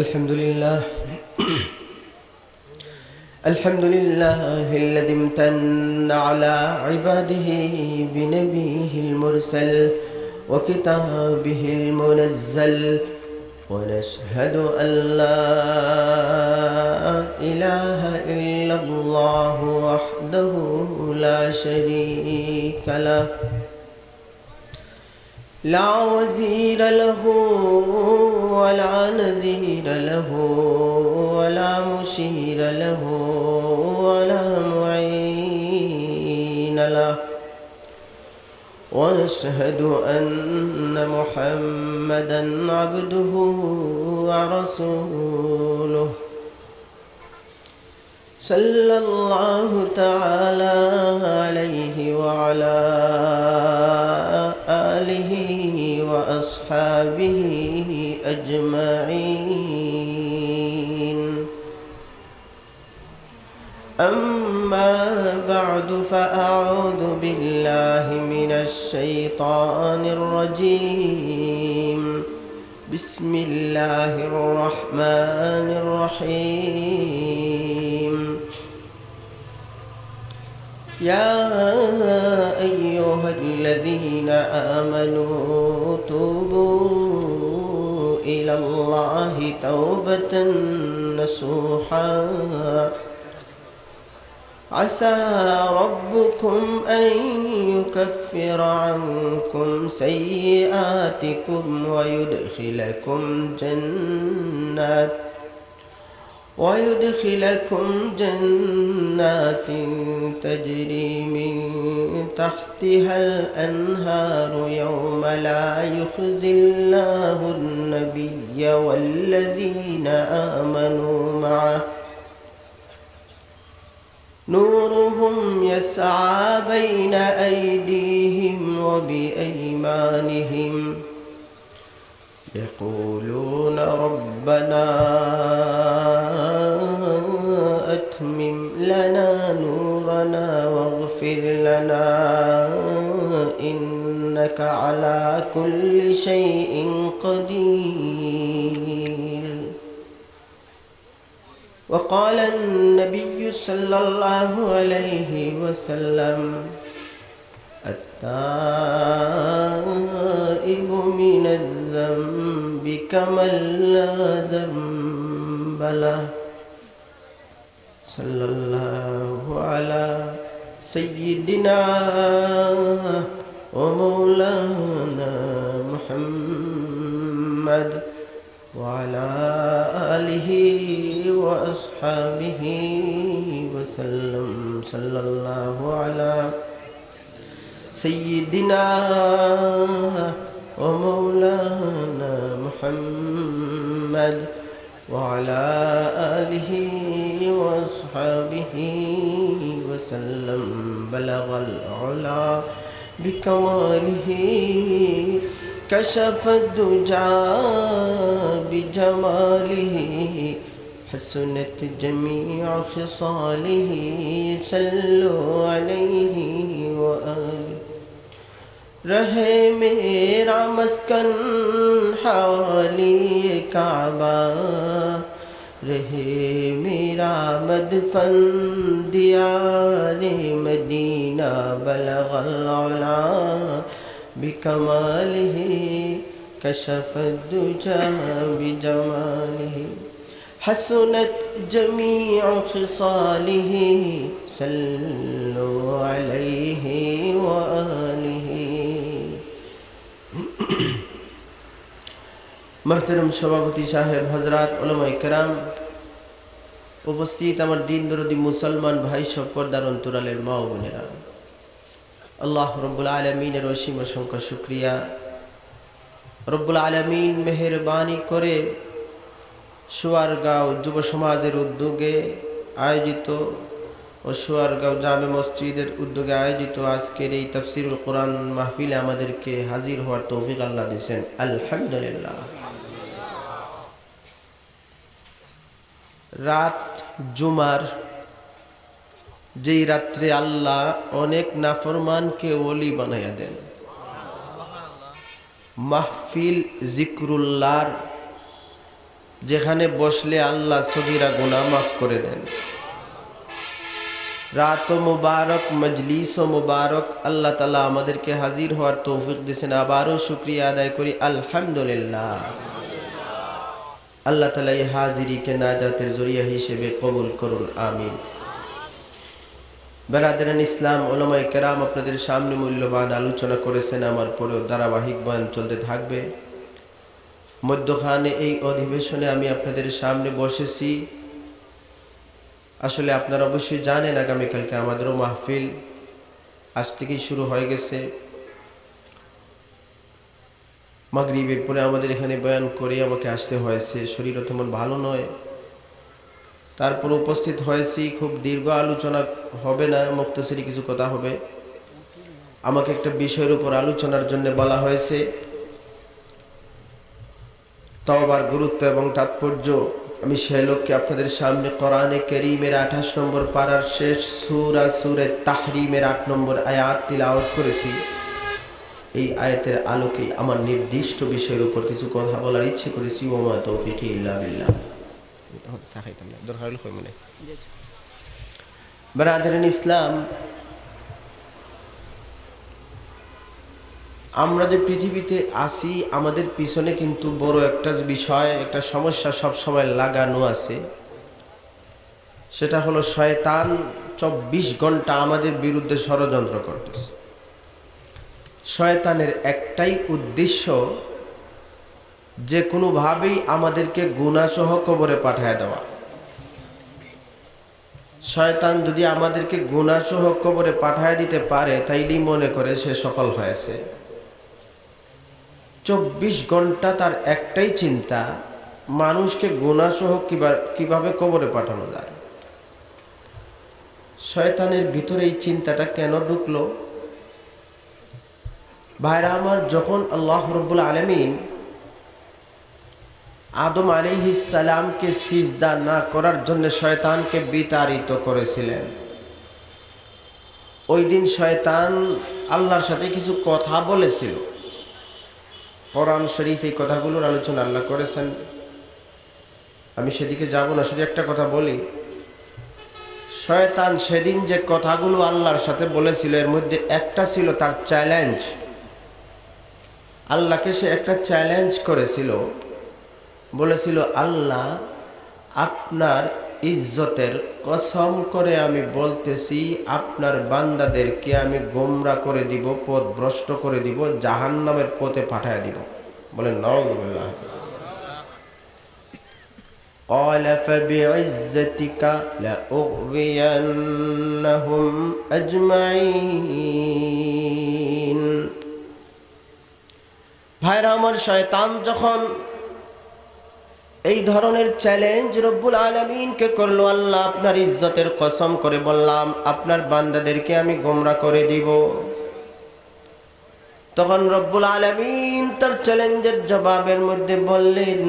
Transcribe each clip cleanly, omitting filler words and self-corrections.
الحمد لله الحمد لله الذي امتن على عباده بنبيه المرسل وكتابه المنزل، ونشهد أن لا إله إلا الله وحده لا شريك له، لا وزير له ولا نذير له ولا مشير له ولا معين له، ونشهد أن محمدًا عبده ورسوله، صلى الله تعالى عليه وعلى آله وأصحابه أجمعين. أما بعد، فأعوذ بالله من الشيطان الرجيم. بسم الله الرحمن الرحيم. يا أيها الذين آمنوا توبوا إلى الله توبة نصوحا، عسى ربكم أن يكفر عنكم سيئاتكم ويدخلكم جنات تجري من تحتها الأنهار يوم لا يخزي الله النبي والذين آمنوا معه، نورهم يسعى بين أيديهم وبأيمانهم، يقولون ربنا أتمم لنا نورنا واغفر لنا إنك على كل شيء قدير. وقال النبي صلى الله عليه وسلم: التائب من الذنب كمن لا ذنب له. صلى الله على سيدنا ومولانا محمد وعلى آله وأصحابه وسلم. صلى الله على سيدنا ومولانا محمد وعلى آله وأصحابه وسلم. بلغ العلا بكماله، كشف الدجى بجماله، حسنت جميع خصاله. صلوا عليه وآله. رہے میرا مسکن حوالی کعبہ، رہے میرا مدفن دیار مدینہ. بلغ العلا بکمالہ، کشف الدجى بجمالہ، حسنت جميع خصاله. صلوا عليه وآله. محترم সভাপতি সাহেব, হযরত উলামায়ে কেরাম, উপস্থিত আমার দিন দরদি মুসলমান ভাই সব, পর্দার অন্তরালের মা ও বোনেরা, আল্লাহ রব্বুল আলামিনের অসীম অসংখ্য শুকরিয়া। রব্বুল আলামিন মেহেরবানি করে সোয়ারগাঁও যুব সমাজের উদ্যোগে আয়োজিত ও সোয়ারগাঁও জামে মসজিদের উদ্যোগে আয়োজিত আজকের এই তাফসিরুল কোরআন মাহফিলে আমাদেরকে হাজির হওয়ার তৌফিক আল্লাহ দিয়েছেন। আলহামদুলিল্লাহ। রাত জুমার, যেই রাত্রে আল্লাহ অনেক নাফরমানকে ওলি বানাইয়া দেন, মাহফিল জিক্রুল্লাহর যেখানে বসলে আল্লাহ সগীরা গুনাহ মাফ করে দেন। রাত মুবারক, মজলিস ও মুবারক, আল্লাহ তাআলা আমাদেরকে হাজির হওয়ার তৌফিক দিয়েছেন। আবারও শুকরিয়া আদায় করি আলহামদুলিল্লাহ। আল্লাহ তাআলা এই হাজিরিকে নাজাতের জরিয়া হিসেবে কবুল করুন, আমিন। বেরাদারান ইসলাম, উলামায়ে কেরাম আপনাদের সামনে মূল্যবান আলোচনা করেছেন, আমার পরেও ধারাবাহিক বয়ান চলতে থাকবে। মধ্যখানে এই অধিবেশনে আমি আপনাদের সামনে বসেছি। আসলে আপনারা অবশ্যই জানেন আগামীকালকে আমাদেরও মাহফিল আজ থেকেই শুরু হয়ে গেছে। মাগরিবের পরে আমাদের এখানে বয়ান করে আমাকে আসতে হয়েছে, শরীরও তেমন ভালো নয়, তারপর উপস্থিত হয়েছি। খুব দীর্ঘ আলোচনা হবে না, মুখতাসিরি কিছু কথা হবে। আমাকে একটা বিষয়ের উপর আলোচনার জন্য বলা হয়েছে, তওবার গুরুত্ব এবং তাৎপর্য। আমি সেই লক্ষ্যে আপনাদের সামনে কোরআনে কারীমের 28 নম্বর পারার শেষ সূরা সূরা তাহরিমের 8 নম্বর আয়াত তিলাওয়াত করেছি। এই আয়াতের আলোকে আমার নির্দিষ্ট বিষয়ের উপর কিছু কথা বলার ইচ্ছে করেছি। ওমা তৌফিকি ইল্লা বিল্লাহ। ব্রাদারান ইসলাম, আমরা যে পৃথিবীতে আসি, আমাদের পিছনে কিন্তু বড় একটা বিষয়, একটা সমস্যা সব সময় লাগানো আছে। সেটা হলো শয়তান 24 ঘন্টা আমাদের বিরুদ্ধে ষড়যন্ত্র করতেছে। শয়তানের একটাই উদ্দেশ্য, যে কোনোভাবেই আমাদেরকে গুনাহসহ কবরে পাঠায় দেওয়া। শয়তান যদি আমাদেরকে গুনাহসহ কবরে পাঠায় দিতে পারে, তাইলেই মনে করে সে সফল হয়েছে। 24 ঘন্টা তার একটাই চিন্তা, মানুষকে গুনাহসহ কিভাবে কবরে পাঠানো যায়। শয়তানের ভিতরে এই চিন্তাটা কেন ঢুকলো? ভাইরা আমার, যখন আল্লাহ রাব্বুল আলামিন আদম আলাইহিস সালামকে সিজদা না করার জন্য শয়তানকে বিতাড়িত করেছিলেন, ওই দিন শয়তান আল্লাহর সাথে কিছু কথা বলেছিল। কোরআন শরীফ এই কথাগুলোর আলোচনা আল্লাহ করেছেন। আমি সেদিকে যাব না, শুধু একটা কথা বলি। শয়তান সেদিন যে কথাগুলো আল্লাহর সাথে বলেছিল, এর মধ্যে একটা ছিল তার চ্যালেঞ্জ। আল্লাহকে সে একটা চ্যালেঞ্জ করেছিল, বলেছিল, আল্লাহ আপনার ইজ্জতের কসম করে আমি বলতেছি, আপনার বান্দাদেরকে আমি গোমরা করে দিব, পথ ভ্রষ্ট করে দিব, জাহান্নামের পথে পাঠায় দিব। বলেন নাউযুবিল্লাহ। قال فبعزتك لأغوينهم أجمعين। ভাইরা আমার, শয়তান যখন এই ধরনের চ্যালেঞ্জ রব্বুল আলামিনকে করলো, আল্লাহ আপনার ইজ্জতের কসম করে বললাম, আপনার বান্দাদেরকে আমি গোমরা করে দিব, তখন রব্বুল আলামিন তার চ্যালেঞ্জের জবাবের মধ্যে বললেন,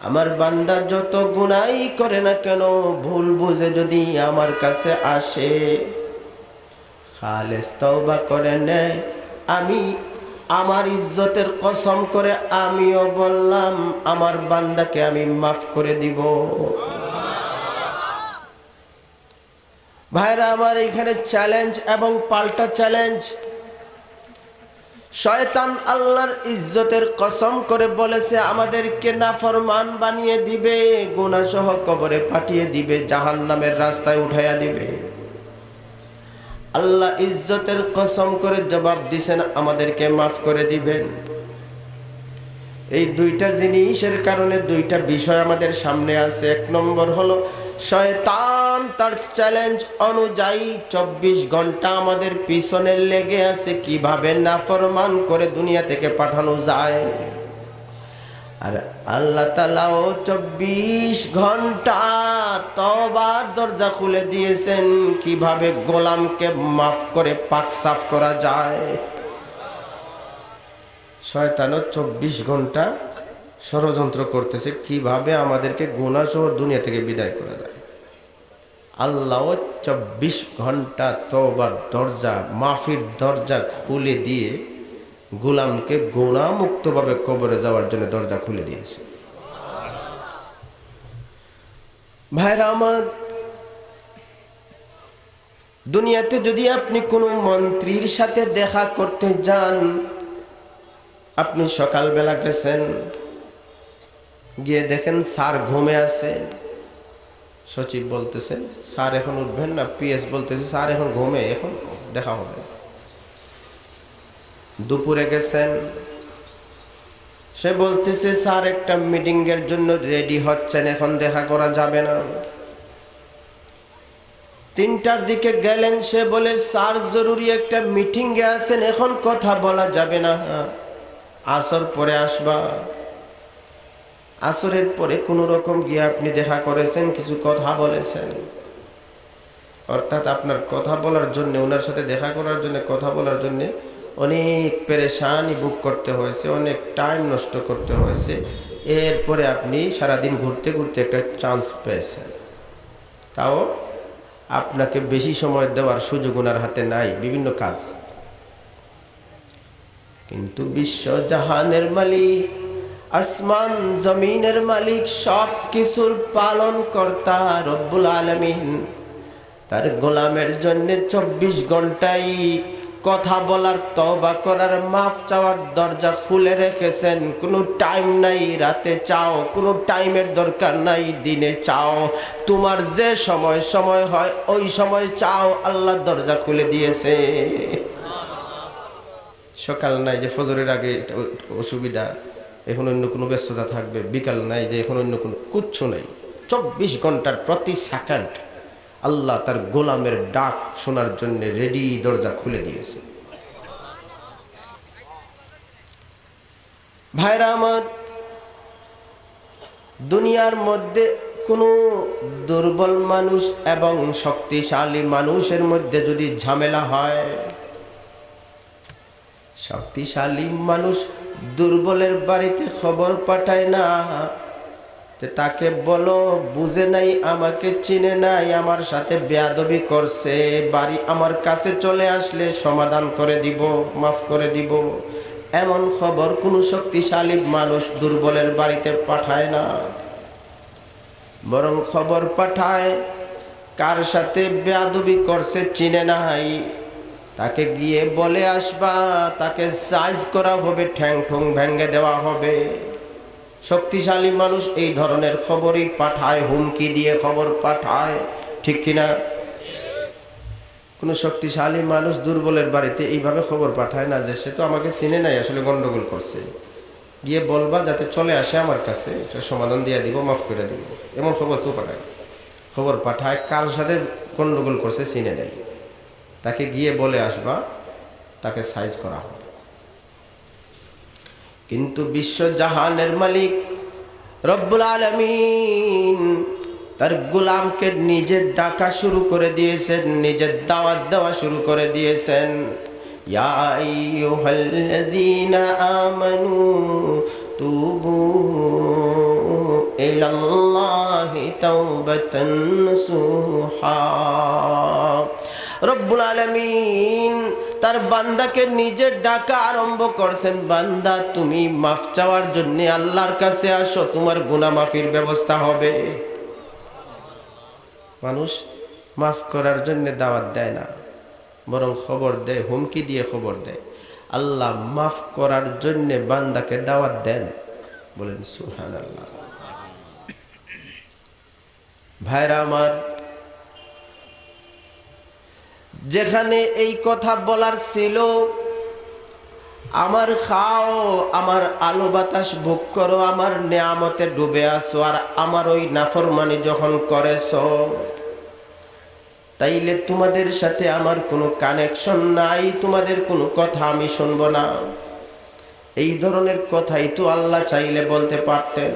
আমার বান্দা যত গুনাই করে না কেন, ভুল বুঝে যদি আমার কাছে আসে, খালেস তওবা করে নেয়, আমি আমার ইজ্জতের কসম করে আমিও বললাম, আমার বান্দাকে আমি মাফ করে দিব। ভাইরা আমার, এখানে চ্যালেঞ্জ এবং পাল্টা চ্যালেঞ্জ। শয়তান আল্লাহর ইজ্জতের কসম করে বলেছে, আমাদেরকে নাফরমান বানিয়ে দিবে, গুনাহসহ কবরে পাঠিয়ে দিবে, জাহান্নামের রাস্তায় উঠাইয়া দিবে। আল্লাহ ইজ্জতের কসম করে জবাব দিছেন, আমাদেরকে মাফ করে দিবেন। এই দুইটা জিনিসের কারণে দুইটা বিষয় আমাদের সামনে আছে। এক নম্বর হলো, শয়তান তার চ্যালেঞ্জ অনুযায়ী 24 ঘন্টা আমাদের পিছনে লেগে আছে, কিভাবে নাফরমান করে দুনিয়া থেকে পাঠানো যায়। আর আল্লাহ তাআলাও 24 ঘন্টা তওবার দরজা খুলে দিয়েছেন, কিভাবে গোলামকে মাফ করে পাক সাফ করা যায়। শয়তানও 24 ঘন্টা ষড়যন্ত্র করতেছে, কিভাবে আমাদেরকে গুনাহসহ দুনিয়া থেকে বিদায় করা যায়। আল্লাহও 24 ঘন্টা তওবার দরজা, মাফির দরজা খুলে দিয়ে গোলামকে গুনাহমুক্তভাবে কবরে যাওয়ার জন্য দরজা খুলে দিয়েছে। ভাইরা আমার, দুনিয়াতে যদি আপনি কোনো মন্ত্রীর সাথে দেখা করতে যান, আপনি সকালবেলা গেছেন, গিয়ে দেখেন স্যার ঘুমে আছে। সচিব বলতেছে স্যার এখন উঠবেন না, পিএস বলতেছে স্যার এখন ঘুমে, এখন দেখা হবে। দুপুরে গেছেন, সে বলতেছে স্যার একটা মিটিংয়ের জন্য রেডি হচ্ছেন, এখন দেখা করা যাবে না। 3টার দিকে গেলেন, সে বলে স্যার জরুরি একটা মিটিংয়ে আছেন, এখন কথা বলা যাবে না, আসর পরে আসবা। আসরের পরে কোনো রকম গিয়ে আপনি দেখা করেছেন, কিছু কথা বলেছেন, অর্থাৎ আপনার কথা বলার জন্য, ওনার সাথে দেখা করার জন্য, কথা বলার জন্য অনেক পেরেশানি বুক করতে হয়েছে, অনেক টাইম নষ্ট করতে হয়েছে। এরপরে আপনি সারাদিন ঘুরতে ঘুরতে একটা চান্স পেয়েছেন, তাও আপনাকে বেশি সময় দেওয়ার সুযোগ ওনার হাতে নাই, বিভিন্ন কাজ। কিন্তু বিশ্ব জাহানের মালিক, আসমান জমিনের মালিক, সব কিছুর পালন কর্তা রব্বুল আলামিন তার গোলামের জন্য 24 ঘন্টাই কথা বলার, তওবা করার, মাফ চাওয়ার দরজা খুলে রেখেছেন। কোনো টাইম নাই, রাতে চাও, কোনো টাইমের দরকার নাই, দিনে চাও, তোমার যে সময় হয় ওই সময় চাও, আল্লাহ দরজা খুলে দিয়েছে। সকাল নাই যে ফজরের আগে অসুবিধা, এখন অন্য কোনো ব্যস্ততা থাকবে, বিকাল নাই যে এখন অন্য কোনো কিচ্ছু নেই, 24 ঘন্টার প্রতি সেকেন্ড আল্লাহ তার গোলামের ডাক শোনার জন্য রেডি, দরজা খুলে দিয়েছে। ভাইরা আমার, দুনিয়ার মধ্যে কোনো দুর্বল মানুষ এবং শক্তিশালী মানুষের মধ্যে যদি ঝামেলা হয়, শক্তিশালী মানুষ দুর্বলের বাড়িতে খবর পাঠায় না যে তাকে বলো বুঝে নাই, আমাকে চিনে নাই, আমার সাথে বেয়াদবি করছে, বাড়ি আমার কাছে চলে আসলে সমাধান করে দিব, মাফ করে দিব। এমন খবর কোনো শক্তিশালী মানুষ দুর্বলের বাড়িতে পাঠায় না, বরং খবর পাঠায় কার সাথে বেয়াদবি করছে চিনে নাই, তাকে গিয়ে বলে আসবা, তাকে সাইজ করা হবে, ঠ্যাং ঠুং ভেঙে দেওয়া হবে। শক্তিশালী মানুষ এই ধরনের খবরই পাঠায়, হুমকি দিয়ে খবর পাঠায়, ঠিক কিনা? কোনো শক্তিশালী মানুষ দুর্বলের বাড়িতে এইভাবে খবর পাঠায় না যে সে তো আমাকে চিনে নাই, আসলে গন্ডগোল করছে, গিয়ে বলবা যাতে চলে আসে আমার কাছে, এটা সমাধান দিয়ে দিব, মাফ করে দিব। এমন খবর কেউ পাঠায়? খবর পাঠায় কার সাথে গন্ডগোল করছে চিনে নেই, তাকে গিয়ে বলে আসবা, তাকে সাইজ করা হবে। কিন্তু বিশ্ব জাহানের মালিক রব্বুল আলামিন তার গোলামকে নিজের ডাকা শুরু করে দিয়েছেন, নিজের দাওয়াত দেওয়া শুরু করে দিয়েছেন। ইয়া আইয়ুহাল্লাযীনা আমানু তুবু ইলাল্লাহি তাওবাতান নাসুহা। রব্বুল আলামিন তার বান্দাকে নিজের ডাকা আরম্ভ করছেন, বান্দা তুমি মাফ চাওয়ার জন্য আল্লাহর কাছে আসো, তোমার গুনাহ মাফির ব্যবস্থা হবে। মানুষ মাফ করার জন্য দাওয়াত দেয় না, বরং খবর দেয়, হুমকি দিয়ে খবর দেয়। আল্লাহ মাফ করার জন্য বান্দাকে দাওয়াত দেন, বলেন সুবহানাল্লাহ। ভাইরা আমার, যেখানে এই কথা বলার ছিল, আমার খাও, আমার আলো বাতাস ভোগ করো, আমার নেয়ামতে ডুবে আসো, আর আমার ওই নাফরমানি যখন করেছো, তাইলে তোমাদের সাথে আমার কোনো কানেকশন নাই, তোমাদের কোনো কথা আমি শুনবো না। এই ধরনের কথাই তো আল্লাহ চাইলে বলতে পারতেন,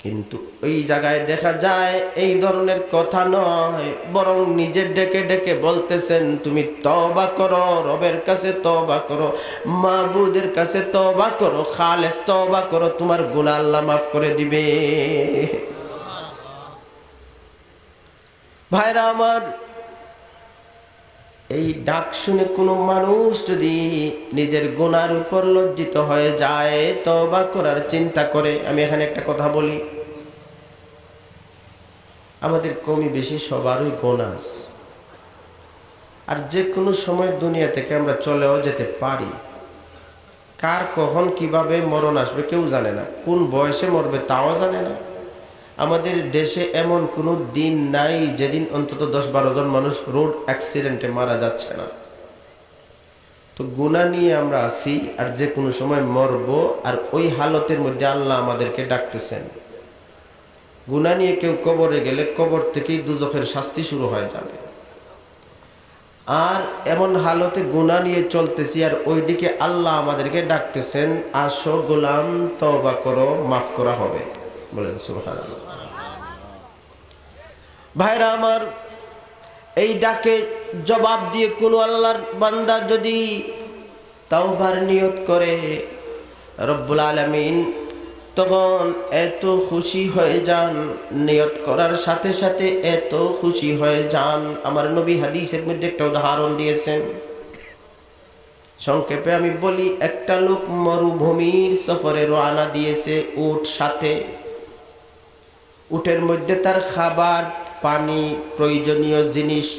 কিন্তু ওই জায়গায় দেখা যায় এই ধরনের কথা নয়, বরং নিজের ডেকে ডেকে বলতেছেন তুমি তওবা করো, রবের কাছে তওবা করো, মাবুদের কাছে তওবা করো, খালেস তওবা করো, তোমার গুনাহ আল্লাহ মাফ করে দিবে। ভাইরা আমার, এই ডাক শুনে কোনো মানুষ যদি নিজের গুনার উপর লজ্জিত হয়ে যায়, তওবা করার চিন্তা করে, আমি এখানে একটা কথা বলি, আমাদের কমই বেশি সবারই গুনাহ আছে। আর যে কোনো সময় দুনিয়া থেকে আমরা চলেও যেতে পারি। কার কখন কিভাবে মরণ আসবে কেউ জানে না, কোন বয়সে মরবে তাও জানে না। আমাদের দেশে এমন কোনো দিন নাই যেদিন অন্তত 10-12 জন মানুষ রোড অ্যাক্সিডেন্টে মারা যাচ্ছে না। তো গুনাহ নিয়ে আমরা আছি, আর যে কোনো সময় মরব। আর ওই হালতের মধ্যে আল্লাহ আমাদেরকে ডাকতেছেন। গুনাহ নিয়ে কেউ কবরে গেলে কবর থেকেই দুজখের শাস্তি শুরু হয়ে যাবে। আর এমন হালতে গুনাহ নিয়ে চলতেছি, আর ওইদিকে আল্লাহ আমাদেরকে ডাকতেছেন, আসো গোলাম তওবা করো, মাফ করা হবে। বলেন সুবহানাল্লাহ। ভাইরা আমার, এই ডাকে জবাব দিয়ে কোনো আল্লাহর বান্দা যদি তাওবার নিয়ত করে, রব্বুল আলামিন তখন এত খুশি হয়ে যান, নিয়ত করার সাথে সাথে এত খুশি হয়ে যান। আমার নবী হাদিসের মধ্যে একটা উদাহরণ দিয়েছেন, সংক্ষেপে আমি বলি। একটা লোক মরুভূমির সফরে রওনা দিয়েছে উট সাথে। উটের মধ্যে তার খাবার, পানি, প্রয়োজনীয় জিনিস।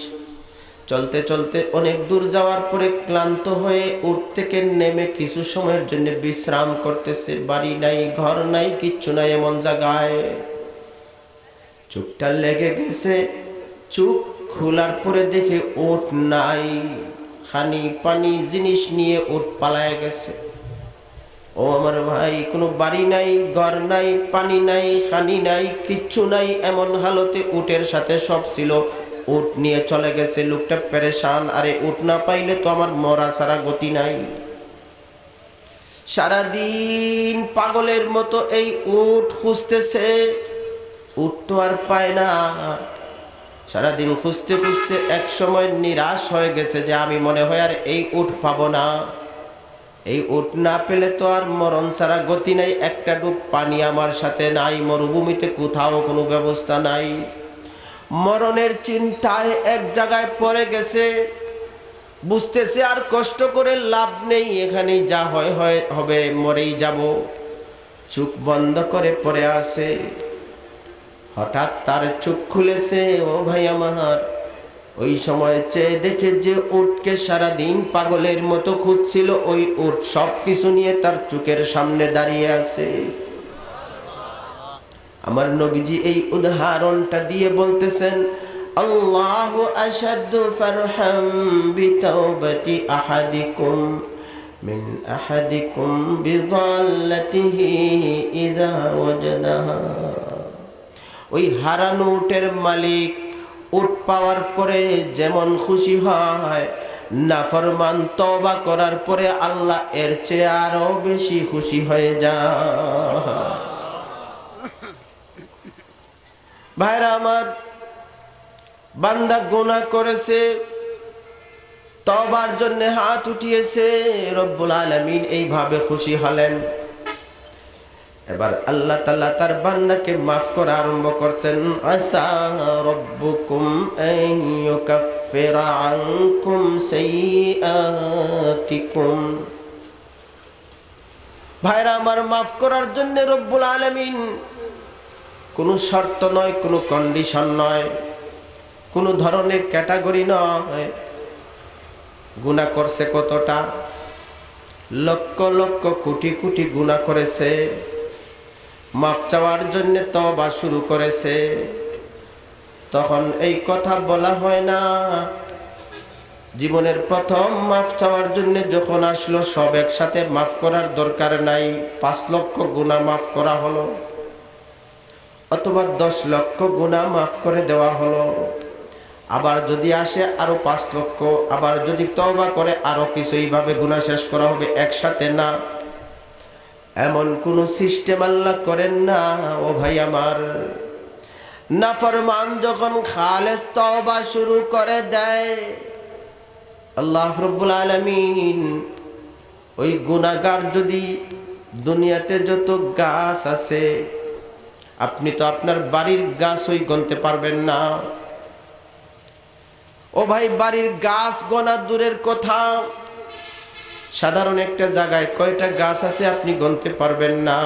চলতে চলতে অনেক দূর যাওয়ার পরে ক্লান্ত হয়ে উট থেকে নেমে কিছু সময়ের জন্য বিশ্রাম করতেছে। বাড়ি নাই, ঘর নাই, কিচ্ছু নাই এমন জায়গায়। চোখটা লেগে গেছে। চোখ খোলার পরে দেখে উট নাই। খানি পানি জিনিস নিয়ে উট পালায় গেছে। ও আমার ভাই, কোনো বাড়ি নাই, ঘর নাই, পানি নাই, খানি নাই, কিচ্ছু নাই, এমন হালতে উটের সাথে সব ছিল। উট নিয়ে চলে গেছে। লোকটা পেরেশান, আরে উট না পাইলে তো আমার মরা ছাড়া গতি নাই। সারাদিন পাগলের মতো এই উট খুঁজতেছে, উট তো আর পায় না। সারাদিন খুঁজতে খুঁজতে এক সময় নিরাশ হয়ে গেছে যে আমি মনে হয় আর এই উট পাবো না। এই উট না পেলে তো আর মরণ ছাড়া গতি নাই। একটা ডুব পানি আমার সাথে নাই, মরুভূমিতে কোথাও কোনো ব্যবস্থা নাই। মরণের চিন্তায় এক জায়গায় পড়ে গেছে। বুঝতেছে আর কষ্ট করে লাভ নেই, এখানেই যা হয় হবে, মরেই যাব। চোখ বন্ধ করে পড়ে আছে। হঠাৎ তার চোখ খুলেছে। ও ভাই আমার, ওই সময় চেয়ে দেখে যে উটকে সারাদিন পাগলের মতো খুঁজছিল, ওই উট সব কিছু নিয়ে তার চোখের সামনে দাঁড়িয়ে আছে। আমার নবীজি এই উদাহরণটা দিয়ে বলতেছেন, আল্লাহু আশাদ্দু ফারহাম বিতাওবাতি আহাদিকুম মিন আহাদিকুম বিযাল্লাতিহি ইযা ওয়াজাদাহা। ওই হারানো উটের মালিক উট পাওয়ার পরে যেমন খুশি হয়, নাফরমান তওবা করার পরে আল্লাহ এর চেয়ে আরো বেশি খুশি হয়ে যায়। ভাইরা আমার, বান্দা গুনাহ করেছে, তওবার জন্য হাত উঠিয়েছে, রব্বুল আলামিন এইভাবে খুশি হলেন। এবার আল্লাহ তাআলা তার বান্দাকে মাফ করা আরম্ভ করছেন। আসা রব্বুকুম আন ইউকাফিরা আনকুম সাইয়্যাতিকুম। ভাইরা আমার, মাফ করার জন্য রব্বুল আলামিন কোনো শর্ত নয়, কোনো কন্ডিশন নয়, কোনো ধরনের ক্যাটাগরি নয়। গুনাহ করছে কতটা, লক্ষ লক্ষ কোটি কোটি গুনাহ করেছে, মাফ চাওয়ার জন্য তওবা শুরু করেছে। তখন এই কথা বলা হয় না। জীবনের প্রথম মাফ চাওয়ার জন্য যখন আসলো, সব একসাথে মাফ করার দরকার নাই। 5 লক্ষ গুনাহ মাফ করা হলো, অথবা 10 লক্ষ গুনাহ মাফ করে দেওয়া হলো। আবার যদি আসে আরো 5 লক্ষ, আবার যদি তওবা করে আরো কিছু, এইভাবে গুনাহ শেষ করা হবে, একসাথে না। এমন কোন সিস্টেম আল্লাহ করেন না। ও ভাই আমার, নাফরমান যখন খালেস তওবা শুরু করে দেয়, আল্লাহ রাব্বুল আলামিন ওই গুনাহগার, যদি দুনিয়াতে যত গাছ আছে, আপনি তো আপনার বাড়ির গাছই গণতে পারবেন না। ও ভাই, বাড়ির গাছ গোনা দূরের কথা, সাধারণ একটা জায়গায় কয়টা গাছ আছে আপনি গণতে পারবেন না।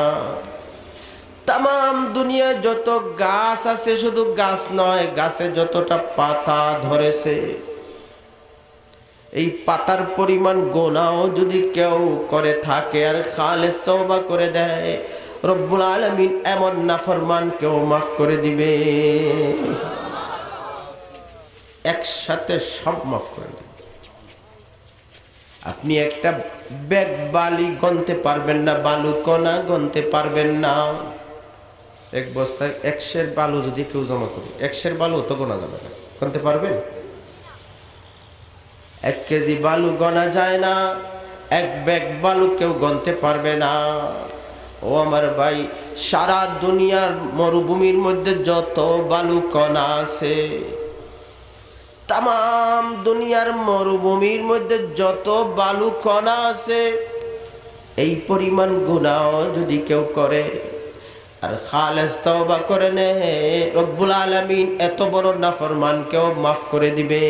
তাম দুনিয়ায় যত গাছ আছে, শুধু গাছ নয়, গাছে যতটা পাতা ধরেছে, এই পাতার পরিমাণ গোনাও যদি কেউ করে থাকে আর খালেস তওবা করে দেয়, রব্বুল আলামিন এমন নাফরমান কেউ মাফ করে দিবে, একসাথে সব মাফ করে দিবে। আপনি একটা ব্যাগ বালি গনতে পারবেন না, বালু কণা গনতে পারবেন না। এক বস্তায় 100 বালু যদি কেউ জমা করে, 100 বালু তো গোনা যাবে না, গনতে পারবেন? 1 কেজি বালু গনা যায় না, 1 ব্যাগ বালু কেউ গনতে পারবে না। ও আমার ভাই, সারা দুনিয়ার মরুভূমির মধ্যে যত বালু কণা আছে, তাম দুনিয়ার মরুভূমির মধ্যে যত বালু কণা আছে, এই পরিমাণ গুনাহ যদি কেউ করে আর খালেস তওবা করে নেয়, রব্বুল আলামিন এত বড় নাফরমান কেউ মাফ করে দিবে,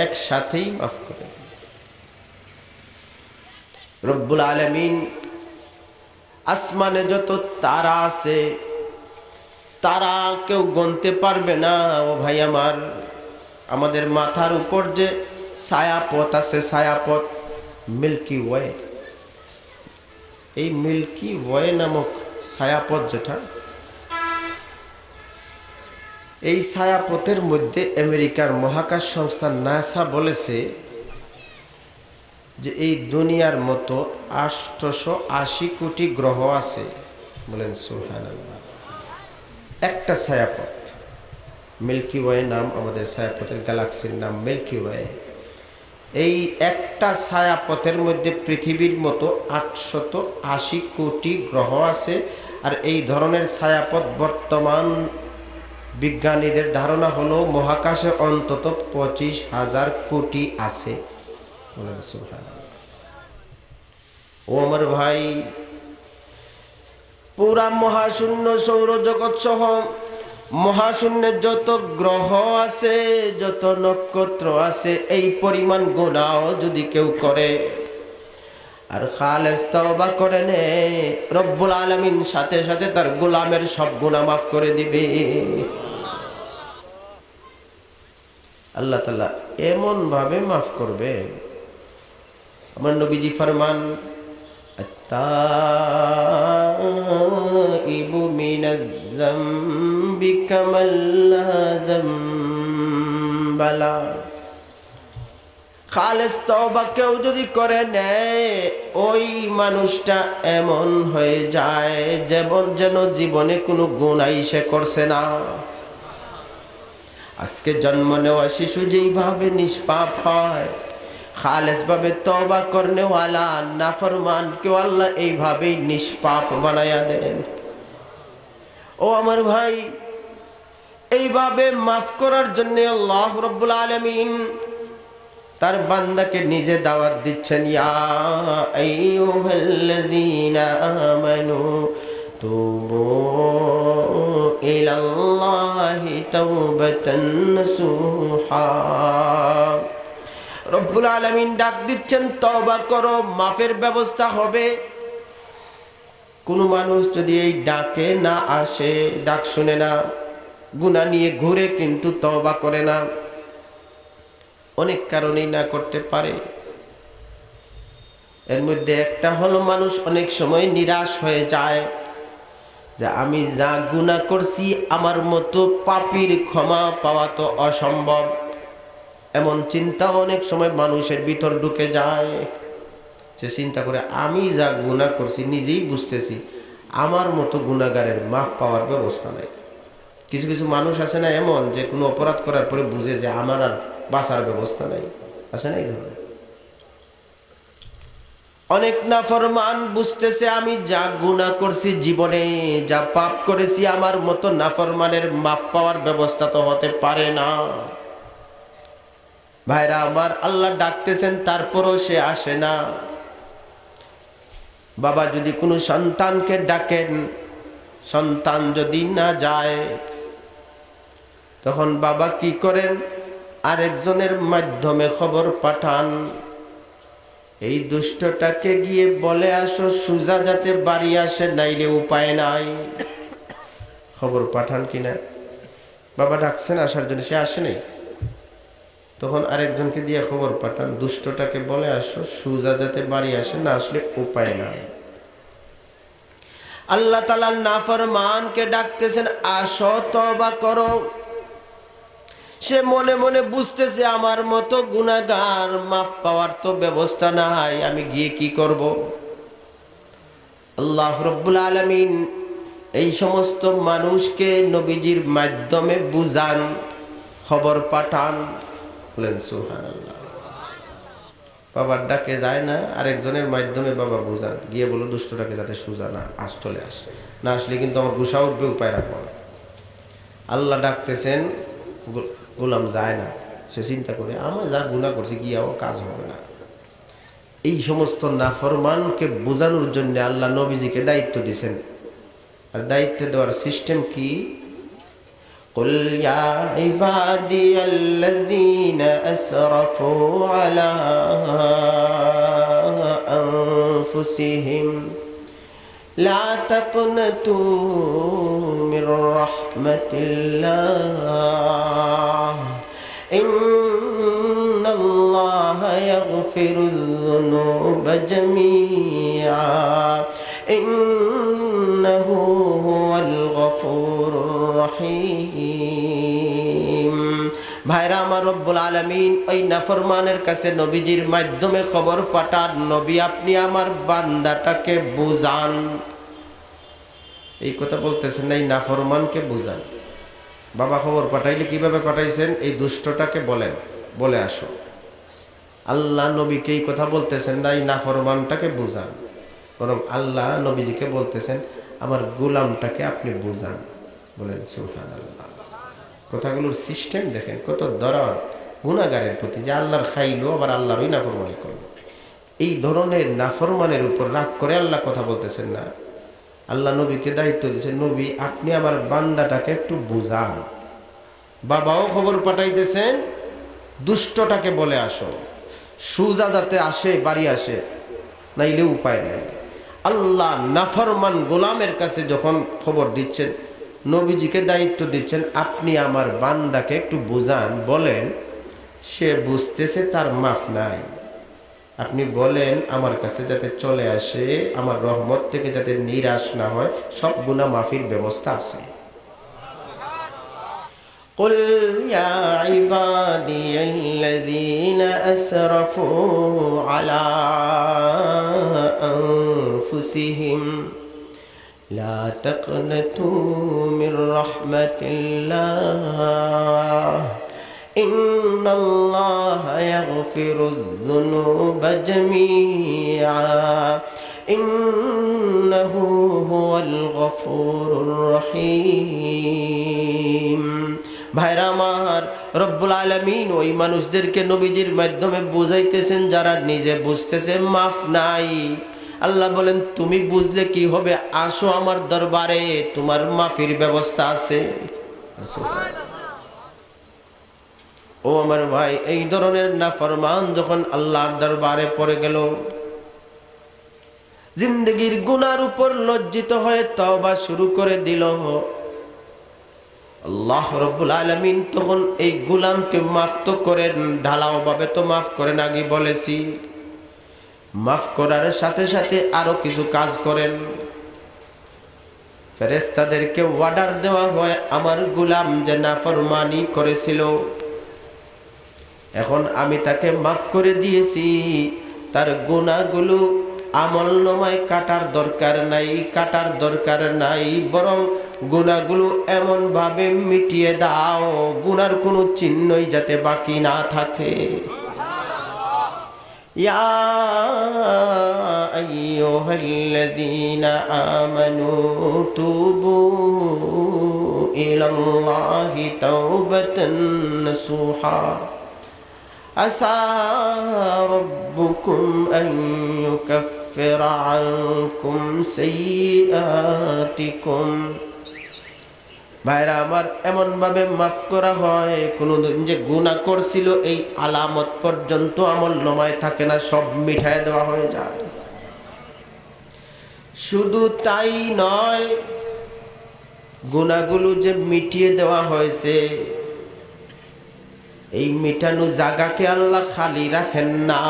একসাথেই মাফ করে দিবে। রব্বুল আলামিন আসমানে যত তারা আছে, তারা কেউ গনতে পারবে না। ও ভাই আমার, আমাদের মাথার উপর যে ছায়াপথ আছে, ছায়াপথ মিল্কি ওয়ে, এই মিল্কি ওয়ে নামক ছায়াপথ যেটা, এই ছায়াপথের মধ্যে আমেরিকার মহাকাশ সংস্থা নাসা বলেছে যে এই দুনিয়ার মতো 880 কোটি গ্রহ আছে। বলেন সুবহানাল্লাহ। একটা ছায়াপথ মিল্কি ওয়ে নাম, আমাদের ছায়াপথের গ্যালাক্সির নাম মিল্কি ওয়ে। এই একটা ছায়াপথের মধ্যে পৃথিবীর মতো 880 কোটি গ্রহ আছে। আর এই ধরনের ছায়াপথ বর্তমান বিজ্ঞানীদের ধারণা হলো মহাকাশে অন্তত 25,000 কোটি আছে। ও আমার ভাই, পুরা মহাশূন্য সৌরজগৎ সহ মহাশূন্যে যত গ্রহ আছে, যত নক্ষত্র আছে, এই পরিমাণ গুনাহ যদি কেউ করে আর খালেস তওবা করে নে, রব্বুল আলামিন সাথে সাথে তার গোলামের সব গুনাহ মাফ করে দিবে। আল্লাহ তাআলা এমন ভাবে মাফ করবে, আমার নবীজি ফরমান, আত-তাইবু মিনাজ-যামবি কামান লা যামবা লা। খালেস তওবা কেউ যদি করে নেয়, ওই মানুষটা এমন হয়ে যায় যেন জীবনে কোনো গুনাহ সে করছে না। আজকে জন্ম নেওয়া শিশু যেইভাবে নিষ্পাপ হয়, খালেস ভাবে তওবা করনেওয়ালা নাফরমান কেউ আল্লাহ এইভাবেই নিষ্পাপ বানায়া দেন। ও আমার ভাই, এইভাবে মাফ করার জন্য আল্লাহ রাব্বুল আলামিন তার বান্দাকে নিজে দাওয়াত দিচ্ছেন, ইয়া আইয়ুহাল্লাযীনা আমানু তুবু ইলাল্লাহি তাওবাতান নাসুহা। রব্বুল আলামিন ডাক দিচ্ছেন, তওবা করো, মাফের ব্যবস্থা হবে। কোনো মানুষ যদি এই ডাকে না আসে, ডাক শুনে না, গুনাহ নিয়ে ঘুরে কিন্তু তওবা করে না, অনেক কারণেই না করতে পারে। এর মধ্যে একটা হলো মানুষ অনেক সময় নিরাশ হয়ে যায় যে আমি যা গুনাহ করছি আমার মতো পাপীর ক্ষমা পাওয়া তো অসম্ভব। এমন চিন্তা অনেক সময় মানুষের ভিতর ঢুকে যায়। সে চিন্তা করে আমি যা গুনাহ করছি নিজেই বুঝতেছি, আমার মতো গুনাহগারের মাফ পাওয়ার ব্যবস্থা নাই। কিছু কিছু মানুষ আছে না এমন, যে কোনো অপরাধ করার পরে বুঝে যে আমার আর বাঁচার ব্যবস্থা নাই, আছে না এই ধরনের অনেক নাফরমান। বুঝতেছে আমি যা গুনাহ করছি জীবনে, যা পাপ করেছি, আমার মতো নাফরমানের মাফ পাওয়ার ব্যবস্থা তো হতে পারে না। ভাইরা আমার, আল্লাহ ডাকতেছেন তারপরও সে আসে না। বাবা যদি কোনো সন্তানকে ডাকেন, সন্তান যদি না যায়, তখন বাবা কি করেন, আরেকজনের মাধ্যমে খবর পাঠান, এই দুষ্টটাকে গিয়ে বলে আসো সুজা যাতে বাড়ি আসে, নাইলে উপায় নাই। খবর পাঠান কিনা? বাবা ডাকছেন আসার জন্য, সে আসে নাই। তখন আরেকজনকে দিয়ে খবর পাঠান, দুষ্টটাকে বলে আসো সুজা যাতে বাড়ি আসে, না আসলে উপায় নাই। আল্লাহ তাআলা নাফরমানকে ডাকতেছেন, আসো তওবা করো। সে মনে মনে বুঝতেছে আমার মতো গুনাহগার, মাফ পাওয়ার তো ব্যবস্থা নাই, আমি গিয়ে কি করব। আল্লাহ রাব্বুল আলামিন এই সমস্ত মানুষকে নবীজির মাধ্যমে বুঝান, খবর পাঠান। বলেন সুবহানাল্লাহ। বাবার ডাকে যায় না, আরেকজনের মাধ্যমে বাবা বুঝান, গিয়ে বলো দুষ্টটাকে যাতে সুজা না চলে আসে, না আসলে কিন্তু আমার গুসা উঠবে, উপায় রাখবো না। আল্লাহ ডাকতেছেন, গোলাম যায় না। সে চিন্তা করে আমার যা গুনাহ করছে গিয়াও কাজ হবে না। এই সমস্ত নাফরমানকে বোঝানোর জন্য আল্লাহ নবীজিকে দায়িত্ব দিয়েছেন। আর দায়িত্ব দেওয়ার সিস্টেম কি? قل يا عبادي الذين أسرفوا على أنفسهم لا تقنطوا من رحمة الله إن الله يغفر الذنوب جميعا إنه هو الغفور الرحيم। ভাইরা আমার, রব্বুল আলামিন ওই নাফরমানের কাছে নবীজির মাধ্যমে খবর পাঠান, নবী আপনি আমার বান্দাটাকে বুঝান। এই কথা বলতেছেন না, এই নাফরমানকে বুঝান। বাবা খবর পাঠাইলে কিভাবে পাঠাইছেন? এই দুষ্টটাকে বলেন, বলে আসো। আল্লাহ নবীকে এই কথা বলতেছেন না, এই নাফরমানটাকে বুঝান, বরং আল্লাহ নবীজিকে বলতেছেন আমার গোলামটাকে আপনি বুঝান। বলেন সুবহানাল্লাহ। কথাগুলোর সিস্টেম দেখেন, কত দরদ গুনাহগারের প্রতি, যে আল্লাহর খাইলো আবার আল্লাহরই নাফরমানি করলো। এই ধরনের নাফরমানের উপর রাগ করে আল্লাহ কথা বলতেছেন না। আল্লাহ নবীকে দায়িত্ব দিয়েছেন, নবী আপনি আমার বান্দাটাকে একটু বুঝান। বাবাও খবর পাঠাইতেছেন, দুষ্টটাকে বলে আসো, সুজা যাতে আসে, বাড়ি আসে, নাইলে উপায় নাই। আল্লাহ নাফরমান গোলামের কাছে যখন খবর দিচ্ছেন, নবীজিকে দায়িত্ব দিচ্ছেন আপনি আমার বান্দাকে একটু বুঝান, বলেন সে বুঝতেছে তার মাফ নাই, আপনি বলেন আমার কাছে যাতে চলে আসে, আমার রহমত থেকে যাতে নিরাশ না হয়, সব গুনাহ মাফির ব্যবস্থা আছে। قل يا عبادي الذين أسرفوا على أنفسهم لا تقنطوا من رحمة الله إن الله يغفر الذنوب جميعا إنه هو الغفور الرحيم। ভাইরা আমার, রব্বুল আলামিন ওই মানুষদেরকে নবীজির মাধ্যমে বুঝাইতেছেন যারা নিজে বুঝতেছে মাফ নাই। আল্লাহ বলেন তুমি বুঝলে কি হবে, আসো আমার দরবারে, তোমার মাফির ব্যবস্থা আছে। ও আমার ভাই, এই ধরনের নাফরমান যখন আল্লাহর দরবারে পড়ে গেল, জিন্দগির গুনার উপর লজ্জিত হয়ে তওবা শুরু করে দিল, আল্লাহ রাব্বুল আলামিন তখন এই গোলামকে মাফ তো করেন, ঢালাও ভাবে তো মাফ করেন, আগে বলেছি। মাফ করার সাথে সাথে আরো কিছু কাজ করেন। ফেরেশতাদেরকে অর্ডার দেওয়া হয়, আমার গোলাম যে নাফরমানি করেছিল, এখন আমি তাকে মাফ করে দিয়েছি, তার গুনাহগুলো আমলনামায় কাটার দরকার নাই, বরং গুনাহগুলো এমন ভাবে মিটিয়ে দাও গুনার কোনো চিহ্নই যাতে বাকি না থাকে। ইয়া আইয়ুহাল্লাযীনা আমানু তুবু ইলাল্লাহি তাওবাতান নাসুহা আসা রাব্বুকুম আন ইউকাফিরা আনকুম সাইয়্যাতিকুম ভাইরা আমার, এমন ভাবে মাফ করা হয়, কোনদিন যে গুনাহ করছিল এই আলামত পর্যন্ত আমলনামায় থাকে না, সব মিটায় দেওয়া হয়ে যায়। শুধু তাই নয়, গুনাহগুলো যে মিটিয়ে দেওয়া হয়েছে, এই মিটানো জায়গাকে আল্লাহ খালি রাখেন না।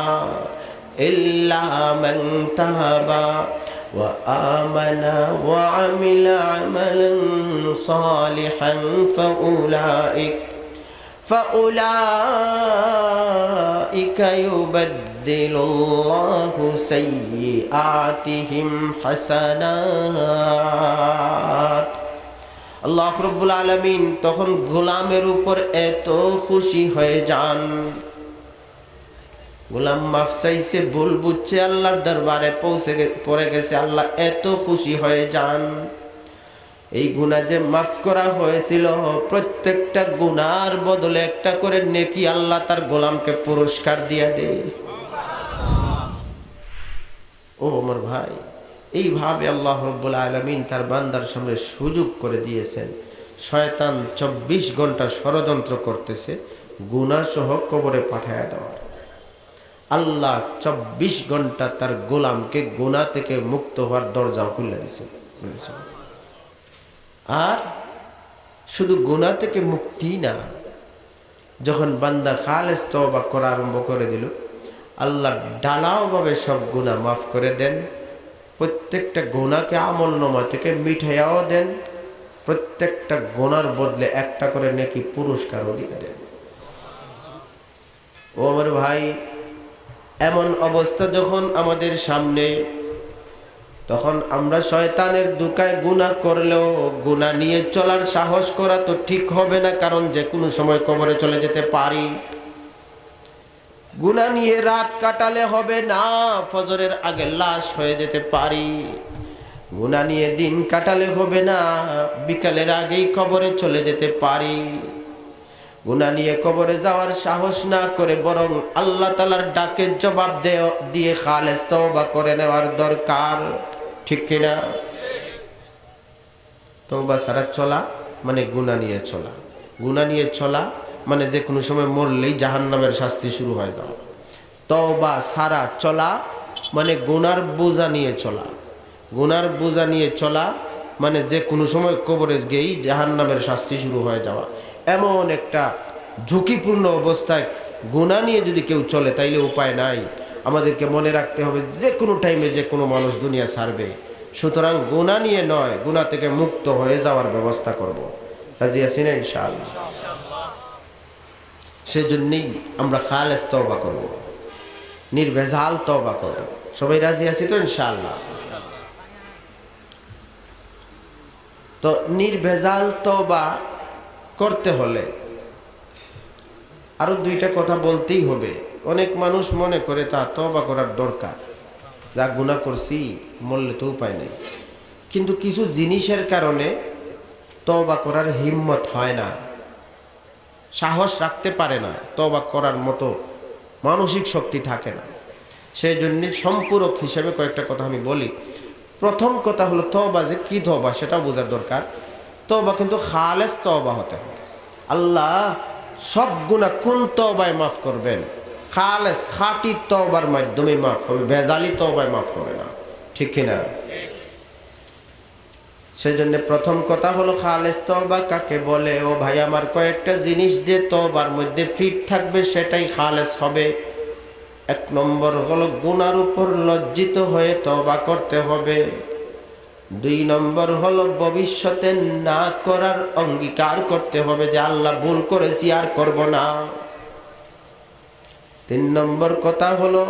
ইল্লা মান তাবা ওয়া আমানা ওয়া আমিলা আমালান সালিহান ফাউলাইকা ইউবাদদিলুল্লাহু সাইয়্যাতিহিম হাসানাত। আল্লাহ রাব্বুল আলামিন তখন গোলামের উপর এত খুশি হয়ে যান, গোলাম মাফ চাইছে, ভুল বুঝছে, আল্লাহর দরবারে পড়ে গেছে, আল্লাহ এত খুশি হয়ে যান। এই গুনাহ যে মাফ করা হয়েছিল, প্রত্যেকটা গুনার বদলে একটা করে নেকি আল্লাহ তার গোলামকে পুরস্কার দিয়ে দেয়। ও আমার ভাই, এইভাবে আল্লাহ রাব্বুল আলামিন তার বান্দার সামনে সুযোগ করে দিয়েছেন। শয়তান 24 ঘন্টা ষড়যন্ত্র করতেছে গুনাহ সহ কবরে পাঠায়া দেওয়ার। আল্লাহ 24 ঘন্টা তার গোলামকে গুনাহ থেকে মুক্ত হওয়ার দরজা খুলে দিয়েছেন। আর শুধু গুনাহ থেকে মুক্তি না, যখন বান্দা খালেস তওবা করা আরম্ভ করে দিল, আল্লাহ ডালাওভাবে সব গুনাহ মাফ করে দেন। প্রত্যেকটা গুনাহকে আমলনামা থেকে মিঠাইয়াও দেন, প্রত্যেকটা গুনার বদলে একটা করে নেকি পুরস্কারও দিয়ে দেন। ও আমার ভাই, এমন অবস্থা যখন আমাদের সামনে, তখন আমরা শয়তানের ধোঁকায় গুনাহ করলেও গুনাহ নিয়ে চলার সাহস করা তো ঠিক হবে না, কারণ যে কোনো সময় কবরে চলে যেতে পারি। গুনাহ নিয়ে রাত কাটালে হবে না, ফজরের আগে লাশ হয়ে যেতে পারি। গুনাহ নিয়ে দিন কাটালে হবে না, বিকালের আগেই কবরে চলে যেতে পারি। গুনাহ নিয়ে কবরে যাওয়ার সাহস না করে বরং আল্লাহ তাআলার ডাকে জবাব দিয়ে খালেস তওবা করে নেওয়ার দরকার, ঠিক কিনা? তওবা ছাড়া চলা মানে গুনাহ নিয়ে চলা, গুনাহ নিয়ে চলা মানে যে কোনো সময় মরলেই জাহান্নামের শাস্তি শুরু হয়ে যাওয়া। তওবা ছাড়া চলা মানে গুনার বোঝা নিয়ে চলা, গুনার বোঝা নিয়ে চলা মানে যে কোনো সময় কবরে গিয়েই জাহান্নামের শাস্তি শুরু হয়ে যাওয়া। এমন একটা ঝুঁকিপূর্ণ অবস্থায় গুনাহ নিয়ে যদি কেউ চলে, তাইলে উপায় নাই। আমাদেরকে মনে রাখতে হবে যে কোনো টাইমে যে কোনো মানুষ দুনিয়া ছাড়বে, সুতরাং গুনাহ নিয়ে নয়, গুনাহ থেকে মুক্ত হয়ে যাওয়ার ব্যবস্থা করব। রাজি আছি না ইনশাআল্লাহ? সেজন্যই আমরা খালেস তওবা করব, নির্ভেজাল তওবা করব। সবাই রাজি আছি তো ইনশাআল্লাহ? তো নির্ভেজাল তওবা করতে হলে আরো দুইটা কথা বলতেই হবে। অনেক মানুষ মনে করে তা তওবা করার দরকার, যা গুনাহ করছি মরলে তো উপায় নেই, কিন্তু কিছু জিনিসের কারণে তওবা করার হিম্মত হয় না, সাহস রাখতে পারে না, তওবা করার মতো মানসিক শক্তি থাকে না। সেই জন্য সম্পূরক হিসেবে কয়েকটা কথা আমি বলি। প্রথম কথা হলো তওবা যে কি তওবা সেটা বোঝার দরকার। তওবা কিন্তু খালেস তওবা হতে হবে। আল্লাহ সব গুনাহ কোন তওবায় মাফ করবেন? খালেস খাঁটি তওবার মাধ্যমে মাফ হবে, ভেজালি তওবায় মাফ হবে না, ঠিক কিনা? সেই জন্য প্রথম কথা হলো খালেস তওবা কাকে বলে? ও ভাই আমার, কয়েকটা জিনিস যে তওবার মধ্যে ফিট থাকবে সেটাই খালেস হবে। এক নম্বর হলো গুনার উপর লজ্জিত হয়ে তওবা করতে হবে। 2 নম্বর হলো ভবিষ্যতে না করার অঙ্গীকার করতে হবে যে আল্লাহ ভুল করেছি আর করব না। 3 নম্বর কথা হলো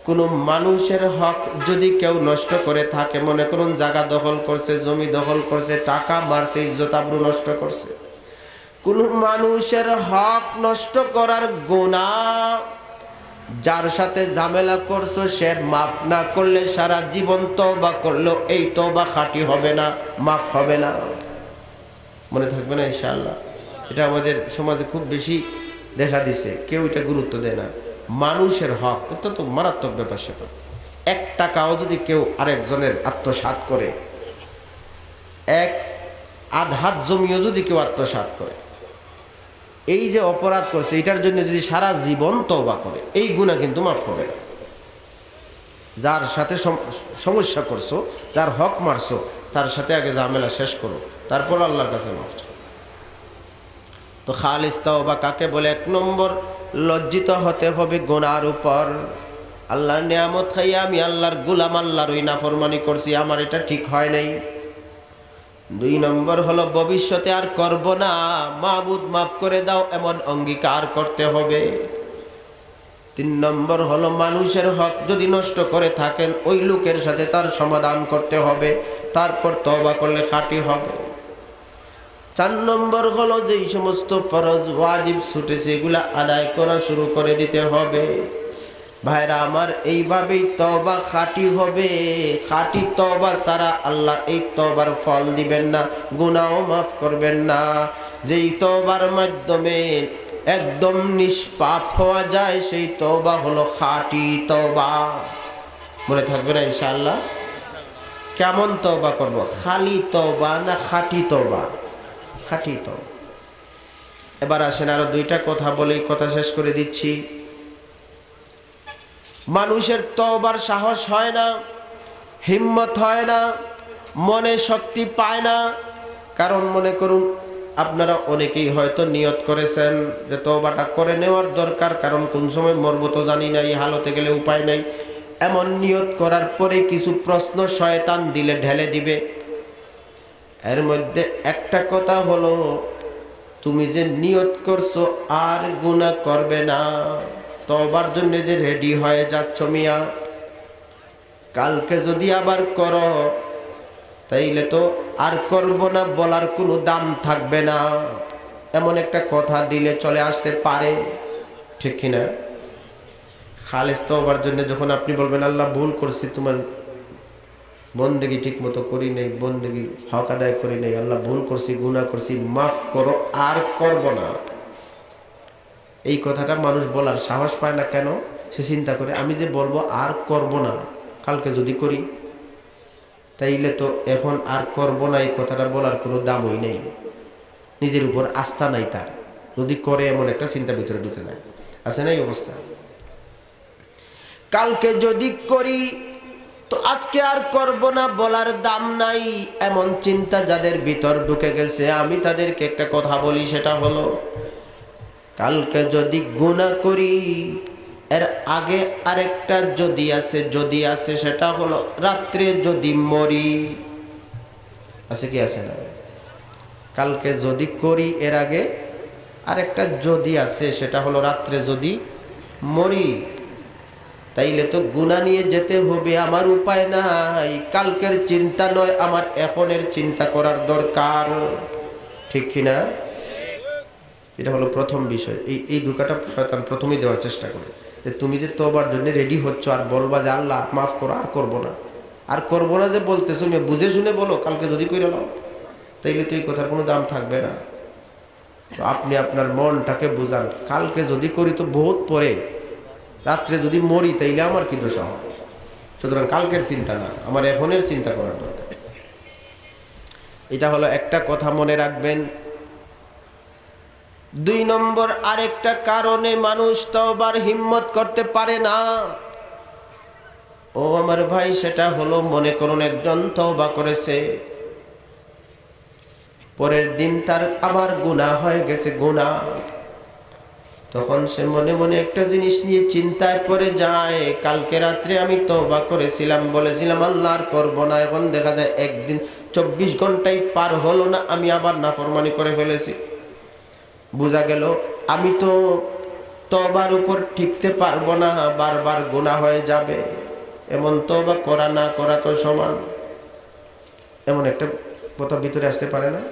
কোনো মানুষের হক যদি কেউ নষ্ট করে থাকে, মনে করুন জায়গা দখল করছে, জমি দখল করছে, টাকা মারছে, ইজ্জত আবরু নষ্ট করছে, কোনো মানুষের হক নষ্ট করার গুনাহ যার সাথে ঝামেলা করছো সে মাফ না করলে সারা জীবন তওবা করলো, এই তওবা খাঁটি হবে না, মাফ হবে না। মনে থাকবে না ইনশাআল্লাহ? এটা আমাদের সমাজে খুব বেশি দেখা দিছে, কেউ এটা গুরুত্ব দেয় না। মানুষের হক অত্যন্ত মারাত্মক ব্যাপার স্যাপার। 1 টাকাও যদি কেউ আরেকজনের আত্মসাৎ করে, 1 আধ হাত জমিও যদি কেউ আত্মসাৎ করে, এই যে অপরাধ করছে এটার জন্য যদি সারা জীবন তওবা করে, এই গুনাহ কিন্তু মাফ হবে না। যার সাথে সমস্যা করছো, যার হক মারছো, তার সাথে আগে ঝামেলা শেষ করো, তারপর আল্লাহর কাছে মাফ চাও। তো খালিস তওবা কাকে বলে? 1 নম্বর, লজ্জিত হতে হবে গুনার উপর। আল্লাহর নিয়ামত খাইয়া আমি আল্লাহর গোলাম, আল্লাহর ওই নাফরমানি করছি, আমার এটা ঠিক হয় নাই। 2 নম্বর হলো ভবিষ্যতে আর করব না, মাবুদ মাফ করে দাও এমন অঙ্গীকার করতে হবে। 3 নম্বর হলো মানুষের হক যদি নষ্ট করে থাকেন ওই লোকের সাথে তার সমাধান করতে হবে, তারপর তওবা করলে খাঁটি হবে। 4 নম্বর হলো যেই সমস্ত ফরজ ওয়াজিব ছুটেছে এগুলা আদায় করা শুরু করে দিতে হবে। ভাইরা আমার, এইভাবেই তওবা খাঁটি হবে। খাঁটি তওবা ছাড়া আল্লাহ এই তওবার ফল দিবেন না, গুনাহও মাফ করবেন না। যেই তওবার মাধ্যমে একদম নিষ্পাপ হওয়া যায় সেই তওবা হলো খাঁটি তওবা। মনে থাকবে না ইনশাআল্লাহ? কেমন তওবা করব? খালি তওবা না খাঁটি তওবা? খাঁটি তওবা। এবার আসেন আরো 2টা কথা বলেই কথা শেষ করে দিচ্ছি। মানুষের তওবার সাহস হয় না, হিম্মত হয় না, মনে শক্তি পায় না। কারণ মনে করুন আপনারা অনেকেই হয়তো নিয়ত করেছেন যে তওবাটা করে নেওয়ার দরকার, কারণ কোন সময় মরব তো জানি না, এই হালতে গেলে উপায় নাই। এমন নিয়ত করার পরে কিছু প্রশ্ন শয়তান দিলে ঢেলে দিবে। এর মধ্যে একটা কথা হলো, তুমি যে নিয়ত করছো আর গুনাহ করবে না, তওবার জন্য যে রেডি হয়ে যাচ্ছ মিয়া, কালকে যদি আবার করো তাইলে তো আর করব না বলার কোনো দাম থাকবে না। এমন একটা কথা দিলে চলে আসতে পারে, ঠিক কিনা? খালেস তওবার জন্য যখন আপনি বলবেন আল্লাহ ভুল করছি, তোমার বন্দেগী ঠিক মতো করি নাই, বন্দেগী হক আদায় করি নাই, আল্লাহ ভুল করছি, গুনাহ করছি, মাফ করো, আর করব না। এই কথাটা মানুষ বলার সাহস পায় না কেন? সে চিন্তা করে আমি যে বলবো আর করব না, কালকে যদি করি তাইলে তো এখন আর করব না, এই কথাটা বলার কোনো দামই নেই, নিজের উপর আস্থা নাই তার, যদি করে এমন একটা চিন্তা ভিতরে ঢুকে যায়। আছে না এই অবস্থা? কালকে যদি করি তো আজকে আর করব না বলার দাম নাই, এমন চিন্তা যাদের ভিতর ঢুকে গেছে, আমি তাদেরকে একটা কথা বলি, সেটা হলো কালকে যদি গুনাহ করি, এর আগে আরেকটা যদি আছে, সেটা হলো রাত্রে যদি মরি। আছে কি আছে না? কালকে যদি করি এর আগে আরেকটা যদি আছে, সেটা হলো রাত্রে যদি মরি। তাইলে তো গুনাহ নিয়ে যেতে হবে, আমার উপায় নাই। কালকের চিন্তা নয়, আমার এখনের চিন্তা করার দরকার, ঠিক কিনা? এটা হলো প্রথম বিষয়। এই ঢোকাটা শয়তান প্রথমেই দেওয়ার চেষ্টা করে, যে তুমি যে তওবার জন্য রেডি হচ্ছ আর বলবা যে আল্লাহ মাফ করো, আর করবো না যে বলতেছো, বুঝে শুনে বলো কালকে যদি কইরা নাও, তাইলে তো এই কথার কোনো দাম থাকবে না। তো আপনি আপনার মনটাকে বুঝান, কালকে যদি করি তো বহুত পরে, রাত্রে যদি মরি তাইলে আমার কি দোষ হবে? সুতরাং কালকের চিন্তা না, আমার এখনের চিন্তা করার দরকার। এটা হলো একটা কথা মনে রাখবেন। 2 নম্বর আরেকটা কারণে মানুষ তওবার হিম্মত করতে পারে না, ও আমার ভাই, সেটা হলো মনে করুন একজন তওবা করেছে, পরের দিন তার আবার গুনাহ হয়ে গেছে, গুনাহ। তখন সে মনে মনে একটা জিনিস নিয়ে চিন্তায় পড়ে যায়, কালকে রাত্রে আমি তওবা করেছিলাম, বলেছিলাম আল্লাহ আর করবো না, এখন দেখা যায় একদিন 24 ঘন্টাই পার হলো না, আমি আবার নাফরমানি করে ফেলেছি। বোঝা গেল আমি তো তওবার উপর টিকতে পারবো না, বারবার গুনাহ হয়ে যাবে। এমন তওবা করা না করা তো সমান। এমন একটা কথা ভিতরে আসতে পারে না?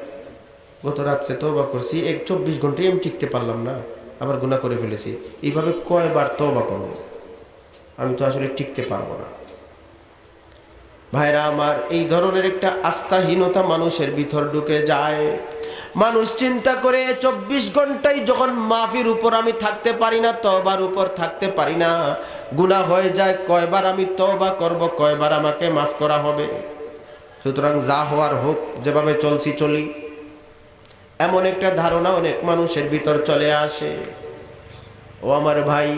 গত রাত্রে তওবা করছি, 24 ঘন্টায় আমি টিকতে পারলাম না, আবার গুনাহ করে ফেলেছি, এইভাবে কয়বার তওবা করব? আমি তো আসলে টিকতে পারবো না। ভাইরা আমার, এই ধরনের একটা আস্থাহীনতা মানুষের ভিতর ঢুকে যায়। মানুষ চিন্তা করে 24 ঘন্টায় যখন মাফির উপর আমি থাকতে পারি না, তওবার উপর থাকতে পারি না, গুনাহ হয়ে যায়, কয়বার আমি তওবা করব, কয়বার আমাকে মাফ করা হবে? সুতরাং যা হওয়ার হোক, যেভাবে চলছি চলি, এমন একটা ধারণা অনেক মানুষের ভিতর চলে আসে। ও আমার ভাই,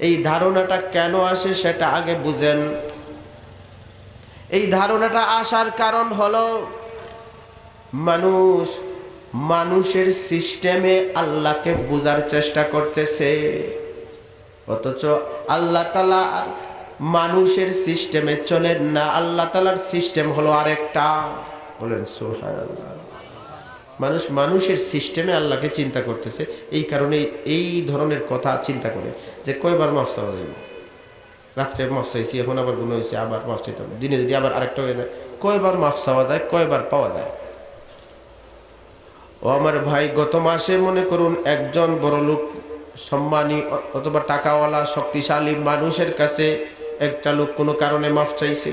এই ধারণাটা কেন আসে সেটা আগে বুঝেন। এই ধারণাটা আসার কারণ হলো মানুষের সিস্টেমে আল্লাহকে বোঝার চেষ্টা করতেছে, অথচ আল্লাহ তাআলা মানুষের সিস্টেমে চলেন না। আল্লাহ তাআলার সিস্টেম হলো আরেকটা। বলেন সুবহানাল্লাহ। মানুষের সিস্টেমে আল্লাহকে চিন্তা করতেছে, এই কারণে এই ধরনের কথা চিন্তা করে যে কয়বার মাফ চাওয়া যাবে। রাত্রে মাফ চাইছি, এখন আবার গুনাহ হয়েছে, আবার মাফ চাইতে হবে। দিনে যদি আবার আরেকটা হয়ে যায়, কয়বার মাফ চাওয়া যায়, কয়বার পাওয়া যায়। ও আমার ভাই, গত মাসে মনে করুন একজন বড়লোক, সম্মানী অথবা টাকাওয়ালা শক্তিশালী মানুষের কাছে একটা লোক কোনো কারণে মাফ চাইছে।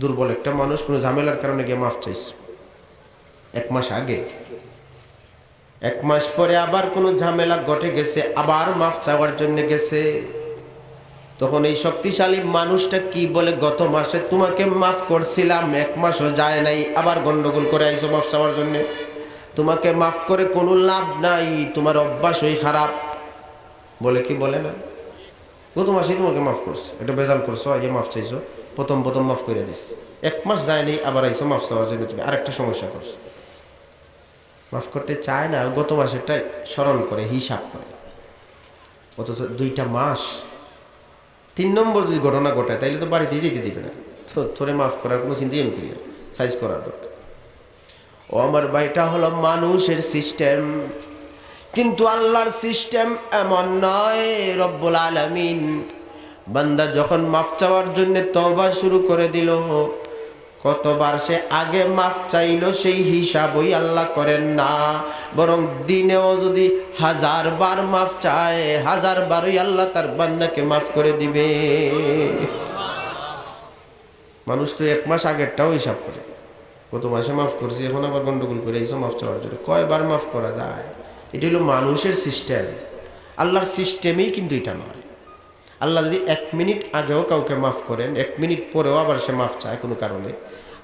দুর্বল একটা মানুষ কোনো ঝামেলার কারণে গিয়ে মাফ চাইছে 1 মাস আগে। 1 মাস পরে আবার কোনো ঝামেলা ঘটে গেছে, আবার মাফ চাওয়ার জন্য গেছে। তখন এই শক্তিশালী মানুষটা কি বলে, গত মাসে তোমাকে মাফ করছিলাম, 1 মাসও যায় নাই, আবার গন্ডগোল করে আইছো মাফ চাওয়ার জন্য। তোমাকে মাফ করে কোনো লাভ নাই, তোমার অভ্যাসই খারাপ। বলে কি বলে না, গত মাসেই তোমাকে মাফ করছে, এটা বেজাল করছো, এই মাফ চাইছো, প্রথম মাফ করে দিস। 1 মাস যায়নি, আবার আইছো মাফ চাওয়ার জন্য, তুমি আরেকটা সমস্যা করছো। মাফ করতে চায় না, গত মাসেরটা স্মরণ করে, হিসাব করে। অথচ 2টা মাস, 3 নম্বর যদি ঘটনা ঘটায় তাইলে তো বাড়িতেই যেতে দিবে না। তোরে মাফ করার কোনো চিন্তাই আমি করি না, সাইজ করার দরকার। ও আমার ভাইটা হলো মানুষের সিস্টেম, কিন্তু আল্লাহর সিস্টেম এমন নয়। রব্বুল আলামিন বান্দা যখন মাফ চাওয়ার জন্য তওবা শুরু করে দিল, কতবার সে আগে মাফ চাইলো সেই হিসাবই আল্লাহ করেন না, বরং দিনেও যদি 1000 বার মাফ চায়, 1000 বারই আল্লাহ তার বান্দাকে মাফ করে দিবে। মানুষ তো 1 মাস আগেরটাও হিসাব করে, গত মাসে মাফ করছি, এখন আবার গন্ডগোল করে এইসব মাফ চাওয়ার জন্য কয়বার মাফ করা যায়। এটা হলো মানুষের সিস্টেম, আল্লাহর সিস্টেমেই কিন্তু এটা নয়। আল্লাহ যদি 1 মিনিট আগেও কাউকে মাফ করেন, 1 মিনিট পরেও আবার সে মাফ চায় কোনো কারণে,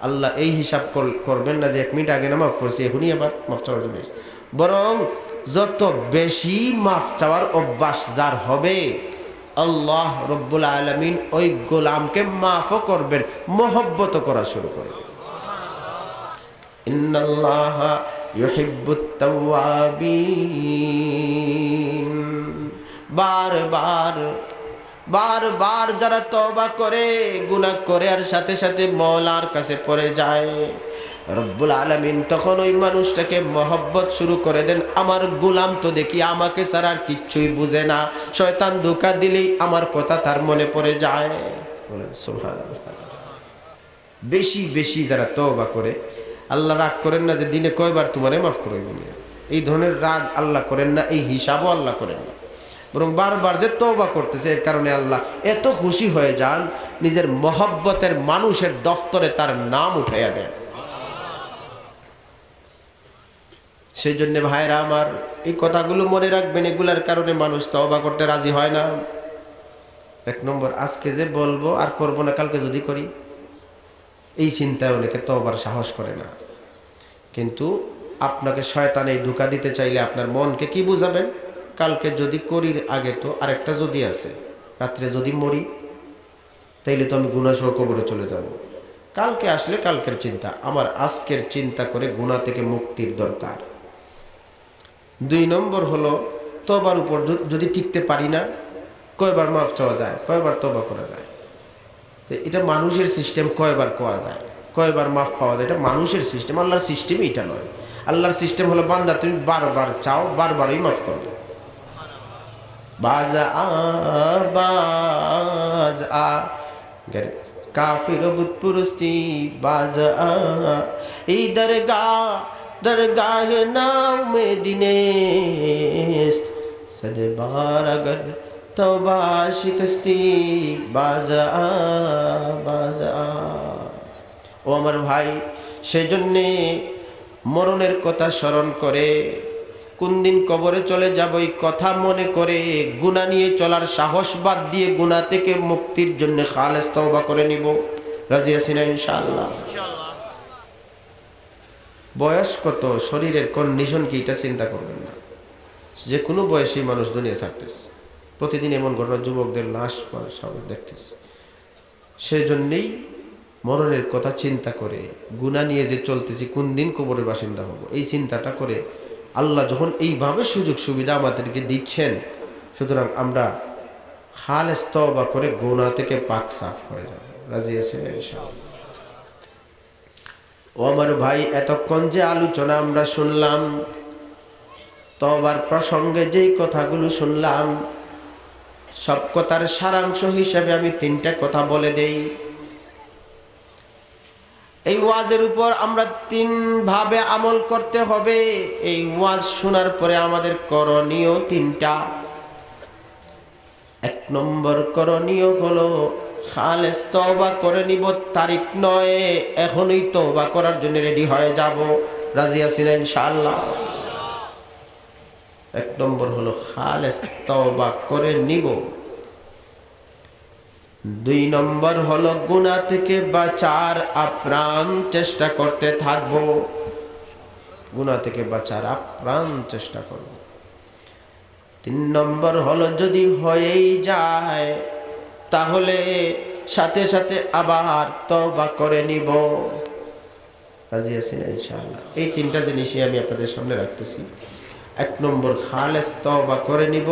আল্লাহ এই হিসাব করবেন না যে 1 মিনিট আগে না মাফ করছি, এখনই আবার মাফ চাওয়ার জন্য। বরং যত বেশি মাফ চাওয়ার অভ্যাস যার হবে, আল্লাহ রব্বুল আলামিন ওই গোলামকে মাফও করবেন, মহব্বত করা শুরু করবেন। ইন্নাল্লাহা ইউহিব্বুত তাওয়াবিন। বারবার যারা তওবা করে, গুনাহ করে আর সাথে সাথে মওলার কাছে পড়ে যায়, রব্বুল আলামিন তখন ওই মানুষটাকে মহব্বত শুরু করে দেন। আমার গোলাম তো দেখি আমাকে ছাড়া আর কিচ্ছুই বুঝে না, শয়তান ধোঁকা দিলেই আমার কথা তার মনে পড়ে যায়। বলেন সুবহানাল্লাহ। বেশি বেশি যারা তওবা করে, আল্লাহ রাগ করেন না যে দিনে কয়বার তোমারে মাফ করব, এই ধরনের রাগ আল্লাহ করেন না, এই হিসাবও আল্লাহ করেন না, বরং বারবার যে তওবা করতেছে এর কারণে আল্লাহ এত খুশি হয়ে যান, নিজের মহব্বতের মানুষের দফতরে তার নাম উঠাইয়া দেন। সেই জন্য ভাইরা আমার, এই কথাগুলো মনে রাখবেন, এগুলার কারণে মানুষ তওবা করতে রাজি হয় না। 1 নম্বর, আজকে যে বলবো আর করবো না, কালকে যদি করি, এই চিন্তায় অনেকে তওবার সাহস করে না। কিন্তু আপনাকে শয়তান এই ধোঁকা দিতে চাইলে আপনার মনকে কি বুঝাবেন, কালকে যদি করির আগে তো আরেকটা যদি আছে, রাত্রে যদি মরি তাইলে তো আমি গুনাহ সহ কবরে চলে যাব। কালকে আসলে কালকের চিন্তা, আমার আজকের চিন্তা করে গুনাহ থেকে মুক্তির দরকার। 2 নম্বর হলো, তওবার উপর যদি টিকতে পারি না, কয়বার মাফ চাওয়া যায়, কয়বার তওবা করা যায়। এটা মানুষের সিস্টেম, কয়বার করা যায়, কয়বার মাফ পাওয়া যায়, এটা মানুষের সিস্টেম, আল্লাহর সিস্টেম এটা নয়। আল্লাহর সিস্টেম হলো, বান্দা তুমি বারবার চাও, বারবারই মাফ করবে। বাজা কাফির বুতপুরস্তি বাজা এই दरगाह नाम दिनेस्त सदबार अगर तौबा शिकस्ती बाजा बाजा। ও আমার ভাই, সেজন্যে মরণের কথা স্মরণ করে, কোন দিন কবরে চলে যাব এই কথা মনে করে, গুনাহ নিয়ে চলার সাহস বাদ দিয়ে গুনাহ থেকে মুক্তির জন্য খালেস তওবা করে নিব। রাজি আছি না ইনশাআল্লাহ? বয়স কত, শরীরের কন্ডিশন কি, এটা চিন্তা করবেন না। যে কোনো বয়সী মানুষ দুনিয়া ছাড়তেছে, প্রতিদিন এমন ঘটনা, যুবকদের লাশ সামনে দেখতেছে। সেজন্যই মরণের কথা চিন্তা করে, গুনাহ নিয়ে যে চলতেছি, কোন দিন কবরের বাসিন্দা হব, এই চিন্তাটা করে আল্লাহ যখন এইভাবে সুযোগ সুবিধা আমাদেরকে দিচ্ছেন, সুতরাং আমরা খালেস তওবা করে গুনাহ থেকে পাক সাফ হয়ে যাব। রাজি আছেন ইনশাআল্লাহ? ও আমার ভাই, এতক্ষণ যে আলোচনা আমরা শুনলাম, তওবার প্রসঙ্গে যেই কথাগুলো শুনলাম, সব কথার সারাংশ হিসেবে আমি 3টা কথা বলে দেই। এই ওয়াজের উপর আমরা 3 ভাবে আমল করতে হবে। এই ওয়াজ শোনার পরে আমাদের করণীয় 3টা। 1 নম্বর করণীয় হলো খালেস তওবা করে নিব, তারিখ নয়, এখনই তওবা করার জন্য রেডি হয়ে যাব। রাজি আছেন ইনশাআল্লাহ? 1 নম্বর হলো খালেস তওবা করে নিব। 2 নম্বর হলো গুনাহ থেকে বাঁচার আপ্রাণ চেষ্টা করতে থাকব, গুনাহ থেকে বাঁচার আপ্রাণ চেষ্টা করব। 3 নম্বর হলো যদি হয়েই যায় তাহলে সাথে সাথে আবার তওবা করে নিব। রাজি আছেন ইনশাআল্লাহ? এই 3টা জিনিসই আমি আপনাদের সামনে রাখতেছি। 1 নম্বর খালেস তওবা করে নিব,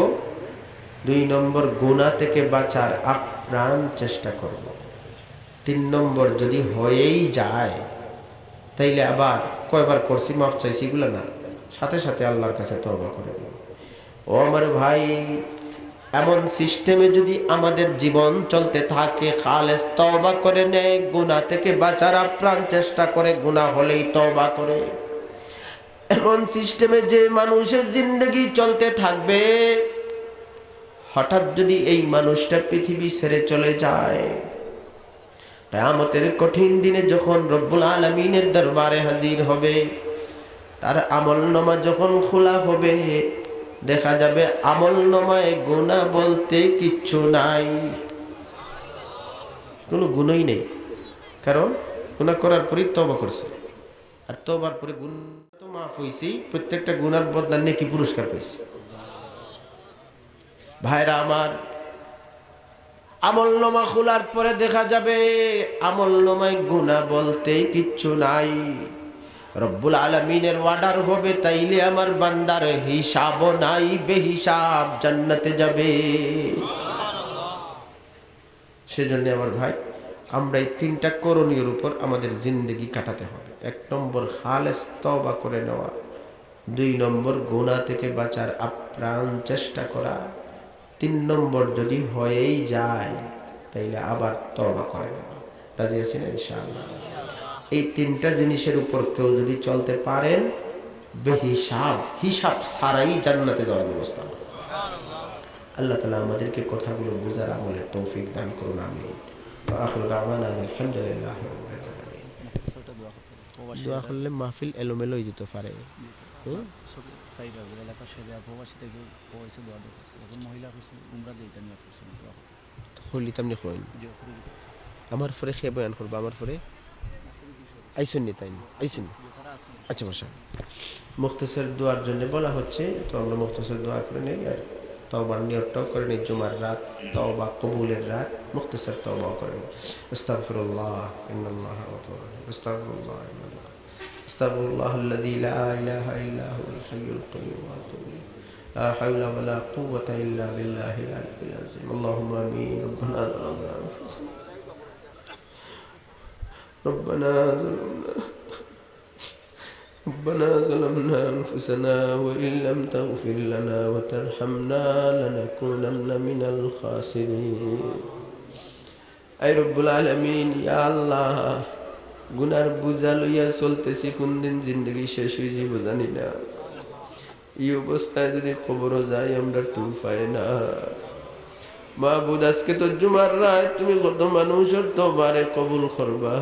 2 নম্বর গুনাহ থেকে বাঁচার আপ্রাণ চেষ্টা করব, 3 নম্বর যদি হয়েই যায় তাইলে আবার কয়বার করছি মাফ চাইছি এগুলো না, সাথে সাথে আল্লাহর কাছে তওবা করে নিব। ও আমার ভাই, এমন সিস্টেমে যদি আমাদের জীবন চলতে থাকে, খালেস তওবা করে নেয়, গুনাহ থেকে বাঁচার আপ্রাণ চেষ্টা করে, গুনাহ হলেই তওবা করে, এমন সিস্টেমে যে মানুষের জিন্দেগি চলতে থাকবে, হঠাৎ যদি এই মানুষটা পৃথিবী ছেড়ে চলে যায়, কিয়ামতের কঠিন দিনে যখন রব্বুল আলামিনের দরবারে হাজির হবে, তার আমলনামা যখন খোলা হবে, দেখা যাবে আমলনামায় গুনাহ বলতে কিচ্ছু নাই, কোনো গুনাহই নেই। কারণ গুনাহ করার পরই তওবা করছে, আর তওবার পরে গুনাহ তো মাফ হইছে, প্রত্যেকটা গুনার বদলা নেকি পুরস্কার পেয়েছে। ভাইরা আমার, আমলনামা খোলার পরে দেখা যাবে আমলনামায় গুনাহ বলতে কিচ্ছু নাই। রব্বুল আলামিনের অর্ডার হবে, তাইলে আমার বান্দার হিসাবও নাই, বেহিসাব জান্নাতে যাবে। সেজন্য আমার ভাই, আমরা এই 3টা করণীয়ের উপর আমাদের জিন্দেগি কাটাতে হবে। 1 নম্বর খালেস তওবা করে নেওয়া, 2 নম্বর গুনাহ থেকে বাঁচার আপ্রাণ চেষ্টা করা, 3 নম্বর যদি হয়েই যায় তাইলে আবার তওবা করে নেওয়া। রাজি আছেন ইনশাআল্লাহ? এই 3টা জিনিসের উপর কেউ যদি চলতে পারেন, বেহিসাব, হিসাব ছাড়াই জান্নাতে যাওয়ার ব্যবস্থা। আল্লাহ তাআলা আমাদেরকে কথাগুলো বোঝার আমলের তৌফিক দান করুন, আমিন। ওয়া আখিরু দাওয়ানা আলহামদুলিল্লাহি রাব্বিল আলামিন। দোয়া করলে মাহফিল এলোমেলো হয়ে যেতে পারে। আমার পরে খেয়ে বয়ান করবো, আমার পরে আইসুন নি, তাই আইসুন। আচ্ছা বসা, মুখতাসার দোয়ার জন্য বলা হচ্ছে, তো আমরা মুখতাসার দোয়া করে নেই, আর তওবার নিয়তটাও করে নেই। জুমার রাত, তওবা কবুলের রাত, মুখতাসার তওবাও করে নেই। আস্তাগফিরুল্লাহ ইন্নাল্লাহা গফুরুর রহিম, আস্তাগফিরুল্লাহ ইন্নাল্লাহ, আস্তাগফিরুল্লাহাল্লাযী লা ইলাহা ইল্লা হুয়াল হাইয়ুল কাইয়্যুম ওয়া আতুবু ইলাইহি, লা হাওলা ওয়া লা কুওয়াতা ইল্লা বিল্লাহিল আলিয়্যিল আযীম। আল্লাহুম্মা আমিন। ربنا ظلمنا أنفسنا وإن لم تغفر لنا وترحمنا لنكونن من الخاسرين। أي رب العالمين, يا الله, গুনার বোঝা লইয়া চলতেছি, কোন দিন জিন্দগি শেষ হয়ে যাব জানি না। এই অবস্থায় যদি কবরও যাই আমরা তো উপায় না। মাহবুদ, আজকে তো জুমার রাত, তুমি কত মানুষের তওবারে কবুল করবা।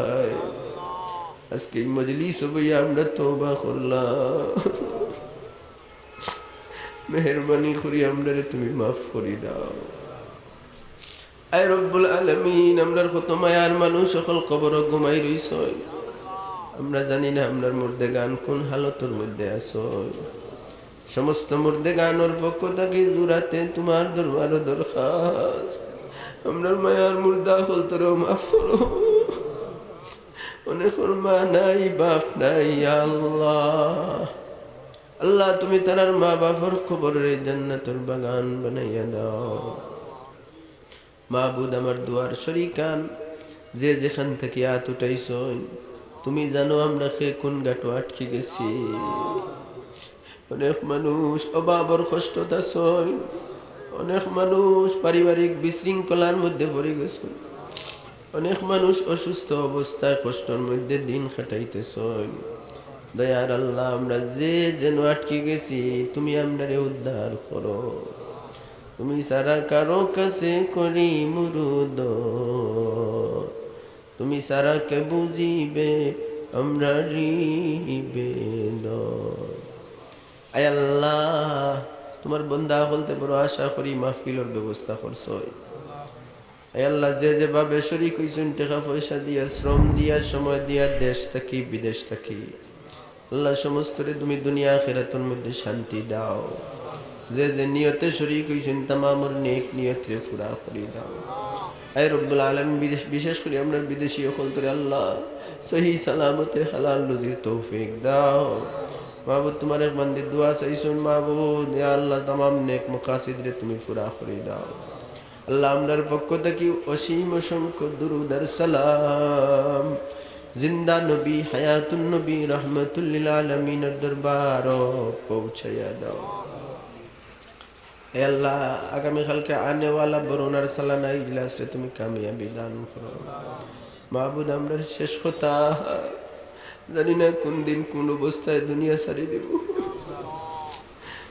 আজকে এই মজলিস হইয়া আমরা তওবা করলাম, মেহেরবানি করি আমরারে তুমি মাফ করি দাও। আয় রব্বুল আলামিন, আমরার কত মায়ার মানুষ সকল কবর ঘুমাই রইছ, আমরা জানি না আপনার মুর্দে গান কোন হালতের মধ্যে আছো। সমস্ত মুর্দে গানোর পক্ষ থেকে জুরাতে তোমার দরবার দরখাস্ত, আপনার মায়ার মুর্দা হল তোর মাফ করো। অনেক মা নাই, বাপ নাই, আল্লাহ আল্লাহ তুমি তার মা বাপর খবরে জান্নাতুল বাগান বানাইয়া দাও। মাবুদ আমার দুয়ার শরিকান, যে যেখান থেকে হাত উঠাইছ তুমি জানো আমরা খে কোন গাটো আটকে গেছি। অনেক মানুষ অভাবর কষ্টত আছে, অনেক মানুষ পারিবারিক বিশৃঙ্খলার মধ্যে পড়ে গেছে, অনেক মানুষ অসুস্থ অবস্থায় কষ্টের মধ্যে দিন কাটাইতেছে। দয়ার আল্লাহ আমরা যে যেন আটকে গেছি তুমি আমরারে উদ্ধার করো। তুমি সারা কারো কাছে করি মুরুদ, তুমি সারা কে বুঝিবে আমরা রিবে। আয় আল্লাহ তোমার বন্দা বলতে বড় আশা করি মাহফিলের ব্যবস্থা করছো। আয় আল্লাহ যে যেভাবে শরীক হইছেন টাকা পয়সা দিয়া, শ্রম দিয়া, সময় দিয়া, দেশ থাকি বিদেশ থাকি, আল্লাহ সমস্তরে তুমি দুনিয়া আখিরাতের মধ্যে শান্তি দাও। যে যে নিয়তে শরীক হইছেন তামামর নেক নিয়তরে পুরা করে দাও। আয় রব্বুল আলামিন বিশেষ করে আমরা বিদেশি অকলতরে আল্লাহ সহি সালামতে হালাল রুজির তৌফিক দাও। মাহবুদ তোমার এক বান্দি দুয়া চাইছুন মাহবুদ, ইয়া আল্লাহ তামাম নেক মাকাসিদরে তুমি পুরা করে দাও। আল্লাহ আমরার পক্ষ থেকে অসীম অসংখ্য দুরুদ আর সালাম জিন্দা নবী হায়াতুন নবী রহমতুল লিল আলামিনের দরবার পৌঁছাইয়া দাও। হে আল্লাহ আগামীকালকে আনে ওয়ালা বরুণার সালানা ইজলাস রে তুমি কামিয়াবি দান করো। মাহবুদ আমরার শেষ কথা জানি না কোন দিন কোন অবস্থায় দুনিয়া ছাড়ি দেব।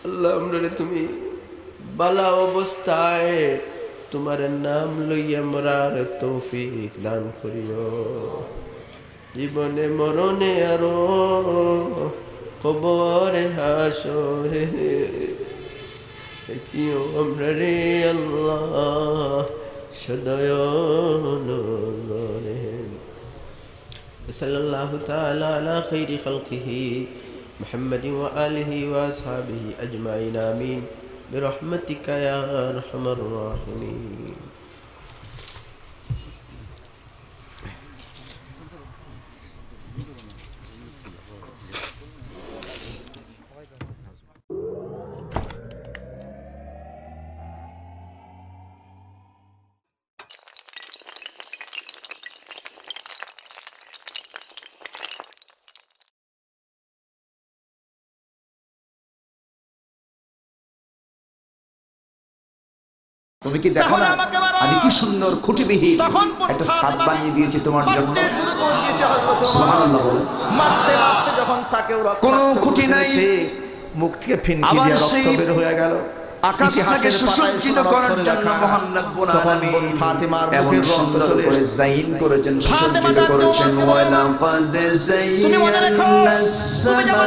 আল্লাহ আমরারে তুমি বালা অবস্থায় তোমার নাম লইয়া মরার তৌফিক দান করিও। জীবনে মরণে আরো কবরে হাসরে দেখিও আমরা রে আল্লাহ সদয় নজরে। সাল্লাল্লাহু তাআলা আলা খাইরি খালকিহি মুহাম্মাদিন ওয়া আলিহি ওয়া আসহাবিহি আজমাইন আমিন বিরহমাতিকা ইয়া আরহামার রাহিমিন। তুমি কি দেখো না আমি কি সুন্দর খুঁটিবিহীন একটা ছাদ বানিয়ে দিয়েছি তোমার জন্য। সুবহানাল্লাহ। কোনো খুঁটি নাই, মুখ থেকে ফিনকি দিয়ে রক্ত বের হয়ে গেল। আকাশটাকে সুসজ্জিত করার জন্য মহান রব্বুল আলামিন এমন সুন্দর করে জাইন করেছেন, সুসজ্জিত করেছেন। ওয়া লাকাদ যায়্যানাস সামাআ